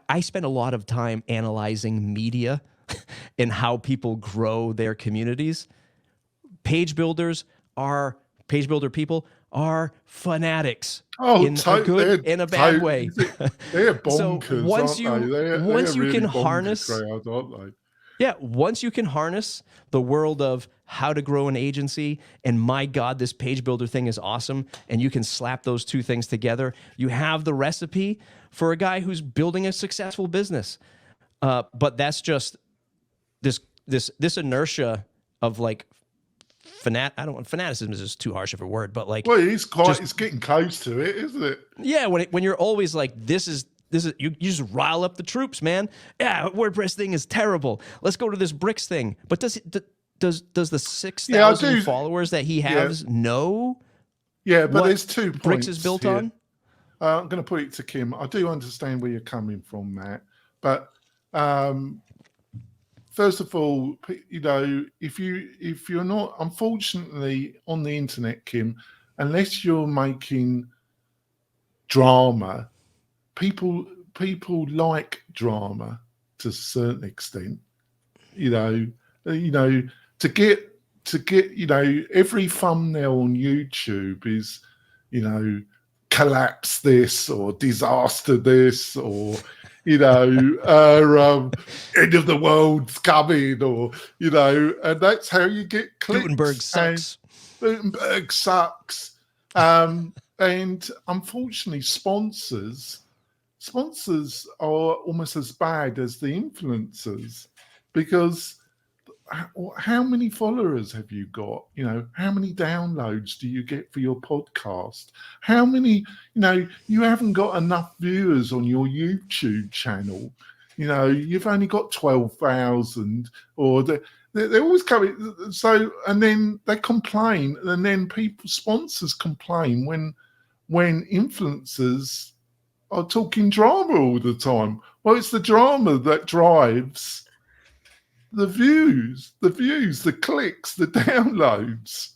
[SPEAKER 3] I spend a lot of time analyzing media and how people grow their communities. Page builder people are fanatics in a good and a bad way.
[SPEAKER 1] They're bonkers,
[SPEAKER 3] so once
[SPEAKER 1] aren't they?
[SPEAKER 3] Once you
[SPEAKER 1] really
[SPEAKER 3] can
[SPEAKER 1] bonkers
[SPEAKER 3] harness,
[SPEAKER 1] crowd, aren't they?
[SPEAKER 3] Yeah, once you can harness the world of how to grow an agency, and my God, this page builder thing is awesome, and you can slap those two things together, you have the recipe for a guy who's building a successful business. But that's just this inertia of like fanaticism is just too harsh of a word, but like,
[SPEAKER 1] well, it's getting close to it, isn't it?
[SPEAKER 3] Yeah, when you're always like, this is you just rile up the troops, man. Yeah, WordPress thing is terrible. Let's go to this Bricks thing. But does the 6,000 followers that he has know?
[SPEAKER 1] Yeah, but there's 2 points.
[SPEAKER 3] Bricks is built on.
[SPEAKER 1] I'm going to put it to Kim. I do understand where you're coming from, Matt, but first of all, if you're not, unfortunately, on the internet, Kim, unless you're making drama, people like drama to a certain extent. To get every thumbnail on YouTube is, collapse this or disaster this or end of the world's coming, or and that's how you get clicks.
[SPEAKER 3] Gutenberg sucks.
[SPEAKER 1] Gutenberg sucks. And unfortunately, sponsors are almost as bad as the influencers, because how many followers have you got? How many downloads do you get for your podcast? How many, you haven't got enough viewers on your YouTube channel. You've only got 12,000, or they're always coming. So, and then they complain, and then sponsors complain when influencers are talking drama all the time. Well, it's the drama that drives the views, the clicks, the downloads.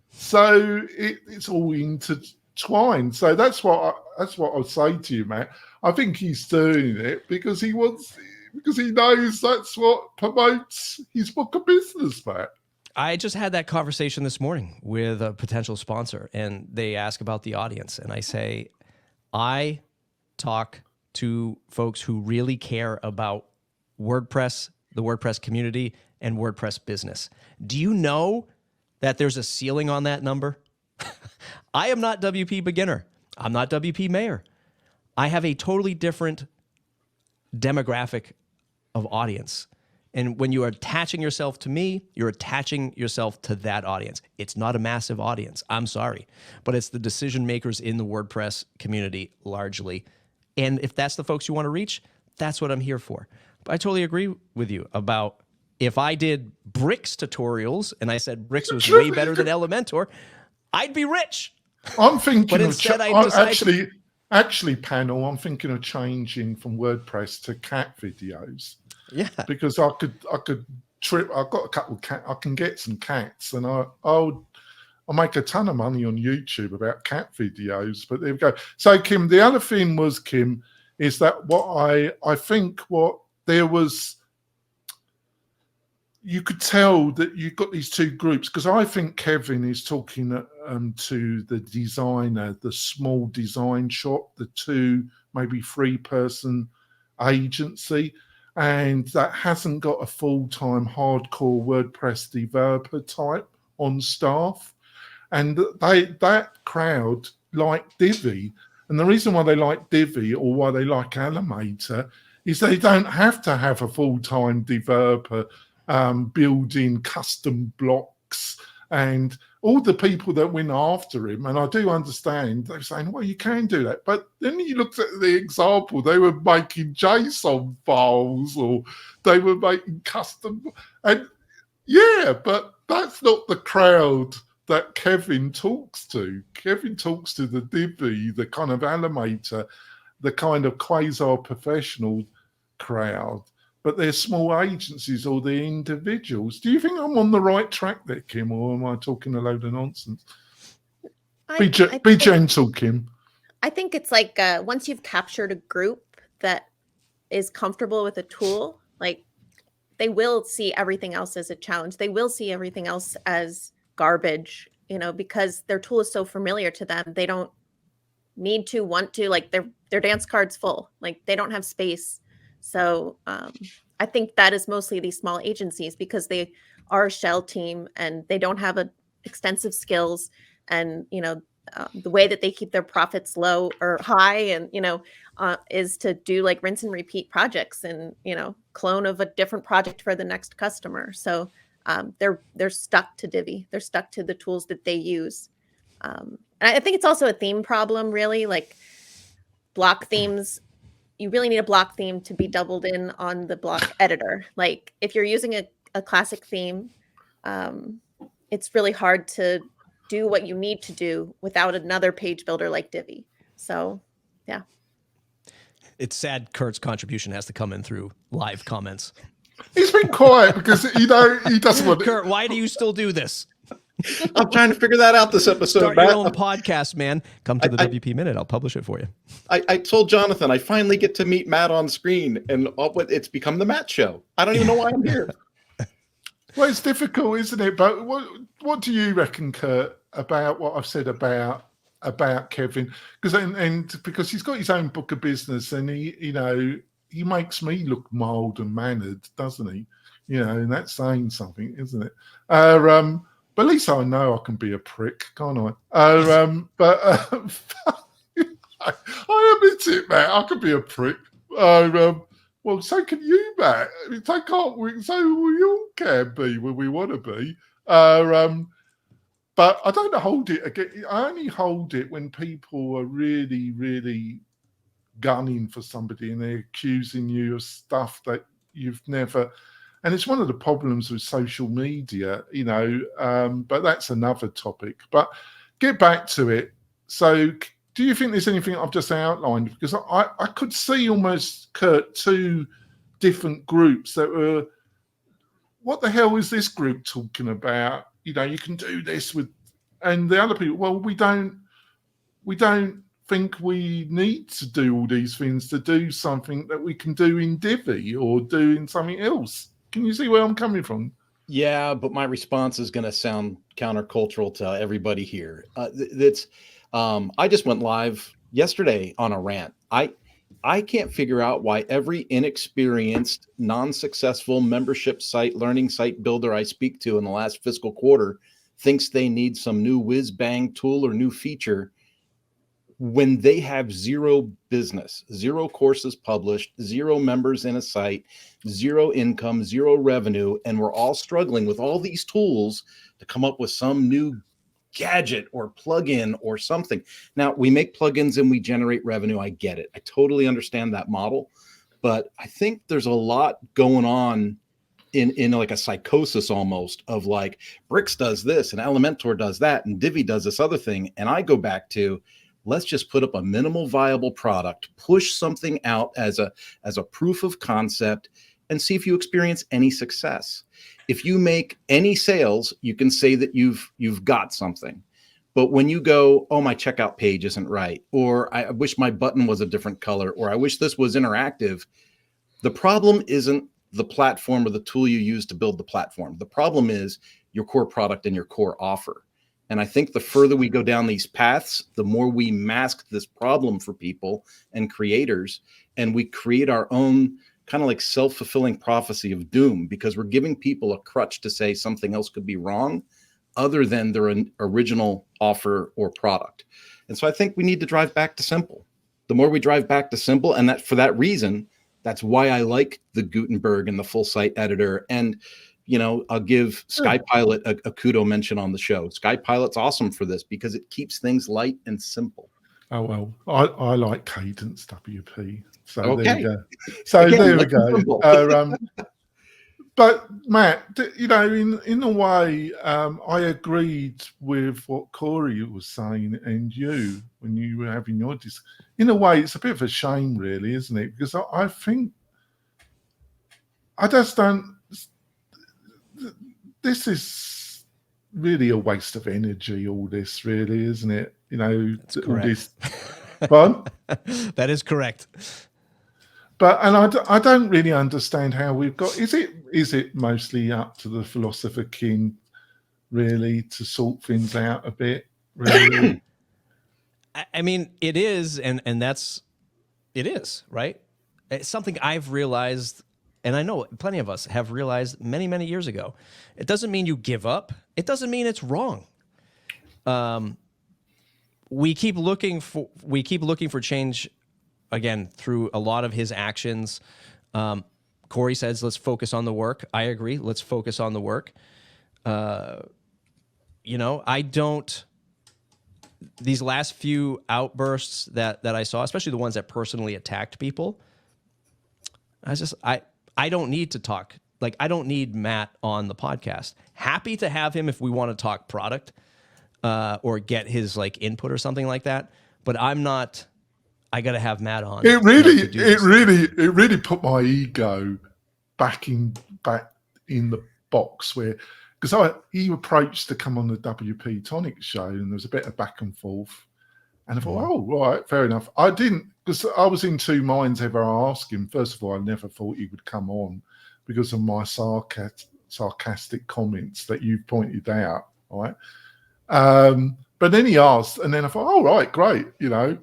[SPEAKER 1] So it's all intertwined. So that's what I'll say to you, Matt. I think he's doing it because he knows that's what promotes his book of business, Matt.
[SPEAKER 3] I just had that conversation this morning with a potential sponsor, and they ask about the audience, and I say, I talk to folks who really care about WordPress, the WordPress community, and WordPress business. Do you know that there's a ceiling on that number? I am not WP beginner. I'm not WP mayor. I have a totally different demographic of audience. And when you are attaching yourself to me, you're attaching yourself to that audience. It's not a massive audience. I'm sorry. But it's the decision makers in the WordPress community largely. And if that's the folks you want to reach, that's what I'm here for. But I totally agree with you about if I did Bricks tutorials and I said Bricks was way better than Elementor, I'd be rich.
[SPEAKER 1] I'm thinking
[SPEAKER 3] But
[SPEAKER 1] of
[SPEAKER 3] instead I decided
[SPEAKER 1] actually, panel. I'm thinking of changing from WordPress to cat videos.
[SPEAKER 3] Yeah,
[SPEAKER 1] Because I could trip. I've got a couple of cat. I can get some cats, and I'll make a ton of money on YouTube about cat videos. But there we go. So Kim, the other thing was, Kim, is that what I think what there was. You could tell that you've got these two groups, because I think Kevin is talking to the designer, the small design shop, the 2, maybe 3-person agency, and that hasn't got a full-time hardcore WordPress developer type on staff. And that crowd like Divi. And the reason why they like Divi or why they like Animator is they don't have to have a full-time developer building custom blocks, and all the people that went after him, and I do understand, they're saying, well, you can do that. But then you looked at the example, they were making JSON files, or they were making custom, and yeah, but that's not the crowd that Kevin talks to. Kevin talks to the Divi, the kind of Animator, the kind of quasi-professional crowd. But they're small agencies or they're individuals. Do you think I'm on the right track there, Kim, or am I talking a load of nonsense? Be gentle, Kim.
[SPEAKER 2] I think it's like once you've captured a group that is comfortable with a tool, like they will see everything else as a challenge. They will see everything else as garbage, because their tool is so familiar to them. They don't need to, want to, like their dance card's full. Like they don't have space. So I think that is mostly these small agencies, because they are a shell team and they don't have extensive skills, and the way that they keep their profits low or high, and is to do like rinse and repeat projects, and clone of a different project for the next customer. So they're stuck to Divi. They're stuck to the tools that they use. And I think it's also a theme problem, really. Like block themes, you really need a block theme to be doubled in on the block editor. Like if you're using a classic theme, it's really hard to do what you need to do without another page builder like Divi. So, yeah.
[SPEAKER 3] it's sad Kurt's contribution has to come in through live comments.
[SPEAKER 1] He's been quiet because he doesn't want.
[SPEAKER 3] Kurt, why do you still do this?
[SPEAKER 5] I'm trying to figure that out this episode.
[SPEAKER 3] Start
[SPEAKER 5] Matt.
[SPEAKER 3] your own podcast, man. Come to the WP Minute. I'll publish it for you.
[SPEAKER 5] I told Jonathan I finally get to meet Matt on screen, and it's become the Matt show. I don't even know why I'm here.
[SPEAKER 1] Well, it's difficult, isn't it? But what do you reckon, Kurt, about what I've said about Kevin? Because he's got his own book of business, and he makes me look mild and mannered, doesn't he? And that's saying something, isn't it? But at least I know I can be a prick, can't I? I admit it, Matt. I can be a prick. Well, so can you, Matt. I mean, so we all can be when we want to be. But I don't hold it again. I only hold it when people are really, really gunning for somebody and they're accusing you of stuff that you've never. And it's one of the problems with social media, but that's another topic. But get back to it. So do you think there's anything I've just outlined? Because I could see almost, Kurt, two different groups that were, what the hell is this group talking about? You can do this with, and the other people, well, we don't think we need to do all these things to do something that we can do in Divi or doing something else. Can you see where I'm coming from?
[SPEAKER 5] Yeah, but my response is going to sound countercultural to everybody here. I just went live yesterday on a rant. I can't figure out why every inexperienced, non-successful membership site, learning site builder I speak to in the last fiscal quarter thinks they need some new whiz-bang tool or new feature when they have zero business, zero courses published, zero members in a site, zero income, zero revenue, and we're all struggling with all these tools to come up with some new gadget or plugin or something. Now, we make plugins and we generate revenue. I get it. I totally understand that model. But I think there's a lot going on in like a psychosis almost of like Bricks does this and Elementor does that and Divi does this other thing. And I go back to, let's just put up a minimal viable product, push something out as a proof of concept, and see if you experience any success. If you make any sales, you can say that you've got something. But when you go, oh, my checkout page isn't right, or I wish my button was a different color, or I wish this was interactive, the problem isn't the platform or the tool you use to build the platform. The problem is your core product and your core offer. And I think the further we go down these paths, the more we mask this problem for people and creators, and we create our own kind of like self-fulfilling prophecy of doom, because we're giving people a crutch to say something else could be wrong other than their original offer or product. And so I think we need to drive back to simple. The more we drive back to simple, and that for that reason, that's why I like the Gutenberg and the full site editor. And, you know, I'll give SkyPilot a kudo mention on the show. SkyPilot's awesome for this because it keeps things light and simple.
[SPEAKER 1] Oh, well, I like Cadence WP. So
[SPEAKER 5] Okay.
[SPEAKER 1] there we go. So
[SPEAKER 5] Again,
[SPEAKER 1] there we
[SPEAKER 5] simple.
[SPEAKER 1] go. But Matt, you know, in a way, I agreed with what Corey was saying and you when you were having your in a way, it's a bit of a shame, really, isn't it? Because I think I just don't. This is really a waste of energy. All this, really, isn't it? You know,
[SPEAKER 3] That's correct.
[SPEAKER 1] But
[SPEAKER 3] That is correct.
[SPEAKER 1] But I don't really understand how we've got. Is it mostly up to the philosopher king, really, to sort things out a bit? Really,
[SPEAKER 3] I mean, it is, and it is, right? It's something I've realized, and I know plenty of us have realized many, many years ago. It doesn't mean you give up. It doesn't mean it's wrong. We keep looking for change. Again, through a lot of his actions. Corey says, let's focus on the work. I agree. Let's focus on the work. You know, these last few outbursts that I saw, especially the ones that personally attacked people, I don't need to talk. Like, I don't need Matt on the podcast. Happy to have him if we want to talk product or get his like input or something like that. But I'm not... I got to have Matt on.
[SPEAKER 1] It really put my ego back in the box where, because he approached to come on the WP-Tonic show and there was a bit of back and forth, and I thought, oh, right, fair enough. I didn't, because I was in two minds ever ask him. First of all, I never thought he would come on because of my sarcastic comments that you've pointed out, right? But then he asked, and then I thought, oh, right, great, you know.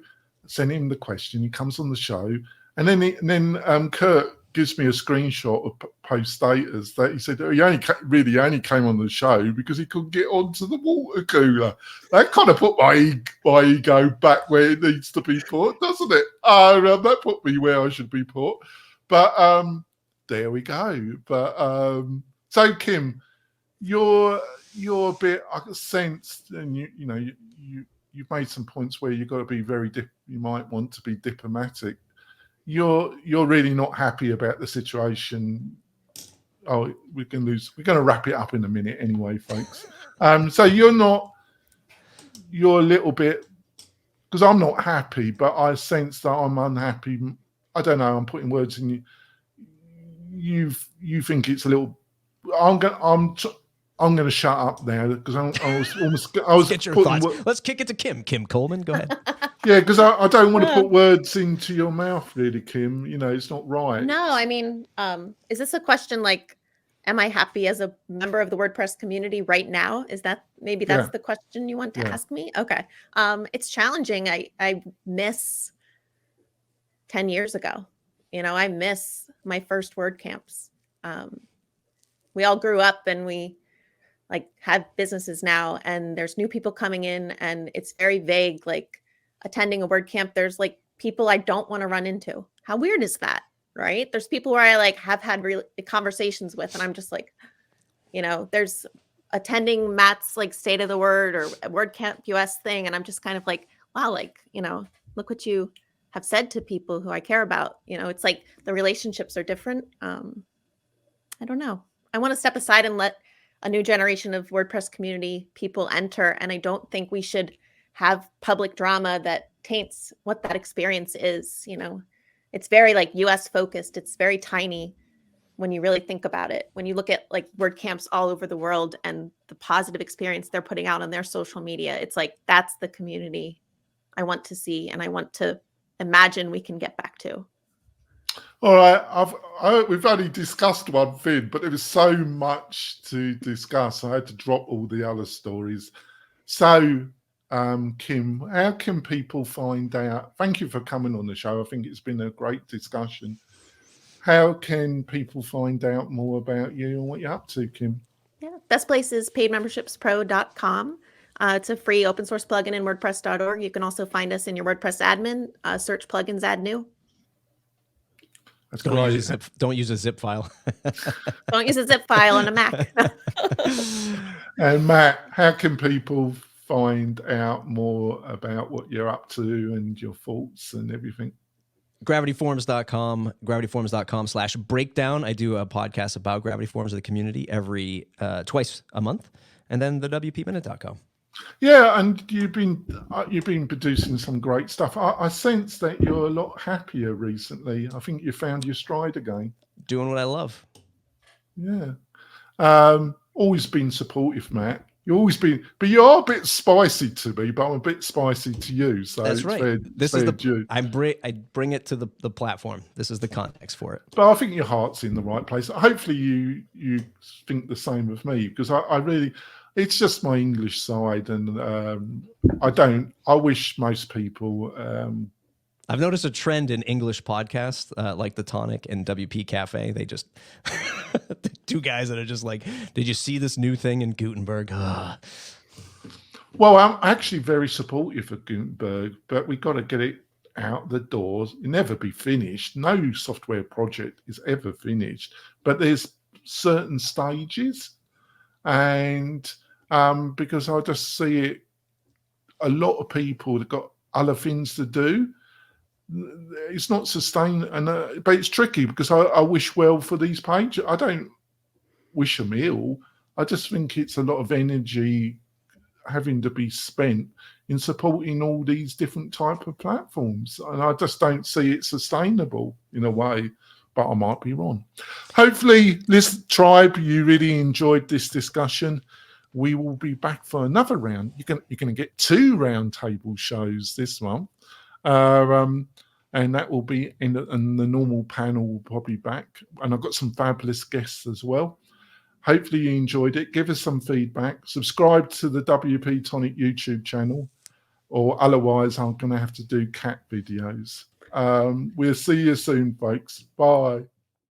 [SPEAKER 1] Send him the question. He comes on the show, and then Kurt gives me a screenshot of post status that he said he only came on the show because he couldn't get onto the water cooler. That kind of put my ego back where it needs to be put, doesn't it? That put me where I should be put. But there we go. But so Kim, you're a bit. I sensed, and you've made some points where you've got to be you might want to be diplomatic. You're really not happy about the situation. Oh, we're going to wrap it up in a minute anyway, folks. So you're a little bit, because I'm not happy, but I sense that I'm unhappy. I don't know, I'm putting words in you. You think it's a little, I'm going to shut up now because I was
[SPEAKER 3] get your thoughts. Let's kick it to Kim. Kim Coleman, go ahead.
[SPEAKER 1] Yeah, because I don't want to put words into your mouth, really, Kim. You know, it's not right.
[SPEAKER 2] No, I mean, is this a question like am I happy as a member of the WordPress community right now? Is that maybe that's
[SPEAKER 1] Yeah.
[SPEAKER 2] the question you want to
[SPEAKER 1] Yeah.
[SPEAKER 2] ask me? Okay. It's challenging. I miss 10 years ago. I miss my first WordCamps. We all grew up and we like have businesses now, and there's new people coming in, and it's very vague. Like attending a WordCamp, there's like people I don't want to run into. How weird is that? Right? There's people where I like have had real conversations with, and I'm just like, there's attending Matt's like State of the Word or WordCamp US thing, and I'm just kind of like, wow, like, look what you have said to people who I care about. It's like the relationships are different. I don't know. I want to step aside and let a new generation of WordPress community people enter, and I don't think we should have public drama that taints what that experience is. It's very like US focused. It's very tiny when you really think about it. When you look at like WordCamps all over the world and the positive experience they're putting out on their social media, it's like that's the community I want to see, and I want to imagine we can get back to.
[SPEAKER 1] All right, we've only discussed one thing, but there was so much to discuss. I had to drop all the other stories. So, Kim, how can people find out? Thank you for coming on the show. I think it's been a great discussion. How can people find out more about you and what you're up to, Kim?
[SPEAKER 2] Yeah, best place is paidmembershipspro.com. It's a free open source plugin in WordPress.org. You can also find us in your WordPress admin. Search plugins, add new.
[SPEAKER 1] That's
[SPEAKER 3] Don't
[SPEAKER 1] great.
[SPEAKER 3] use a zip file.
[SPEAKER 2] Don't use a zip file on a Mac.
[SPEAKER 1] And Matt, how can people find out more about what you're up to and your thoughts and everything?
[SPEAKER 3] gravityforms.com/breakdown. I do a podcast about Gravity Forms of the community every twice a month, and then the WPMinute.com.
[SPEAKER 1] Yeah, and you've been producing some great stuff. I sense that you're a lot happier recently. I think you found your stride again.
[SPEAKER 3] Doing what I love.
[SPEAKER 1] Yeah. Always been supportive, Matt. You've always been, but you are a bit spicy to me, but I'm a bit spicy to you. So
[SPEAKER 3] That's
[SPEAKER 1] it's
[SPEAKER 3] right.
[SPEAKER 1] fair,
[SPEAKER 3] This
[SPEAKER 1] fair
[SPEAKER 3] is
[SPEAKER 1] due.
[SPEAKER 3] I bring it to the platform. This is the context for it.
[SPEAKER 1] But I think your heart's in the right place. Hopefully you think the same of me, because I really, it's just my English side, and I wish most people.
[SPEAKER 3] I've noticed a trend in English podcasts like the Tonic and WP Cafe. They just two guys that are just like, did you see this new thing in Gutenberg?
[SPEAKER 1] Well, I'm actually very supportive of Gutenberg, but we got to get it out the doors. It'll never be finished. No software project is ever finished, but there's certain stages, and because I just see it, a lot of people have got other things to do. It's not sustained, and but it's tricky because I wish well for these pages. I don't wish them ill. I just think it's a lot of energy having to be spent in supporting all these different type of platforms, and I just don't see it sustainable in a way, but I might be wrong. Hopefully this tribe, you really enjoyed this discussion. We will be back for another round. You're going to get 2 roundtable shows this month, and that will be in the normal panel will probably back, and I've got some fabulous guests as well. Hopefully you enjoyed it. Give us some feedback. Subscribe to the WP-Tonic YouTube channel, or otherwise I'm going to have to do cat videos. We'll see you soon, folks. Bye.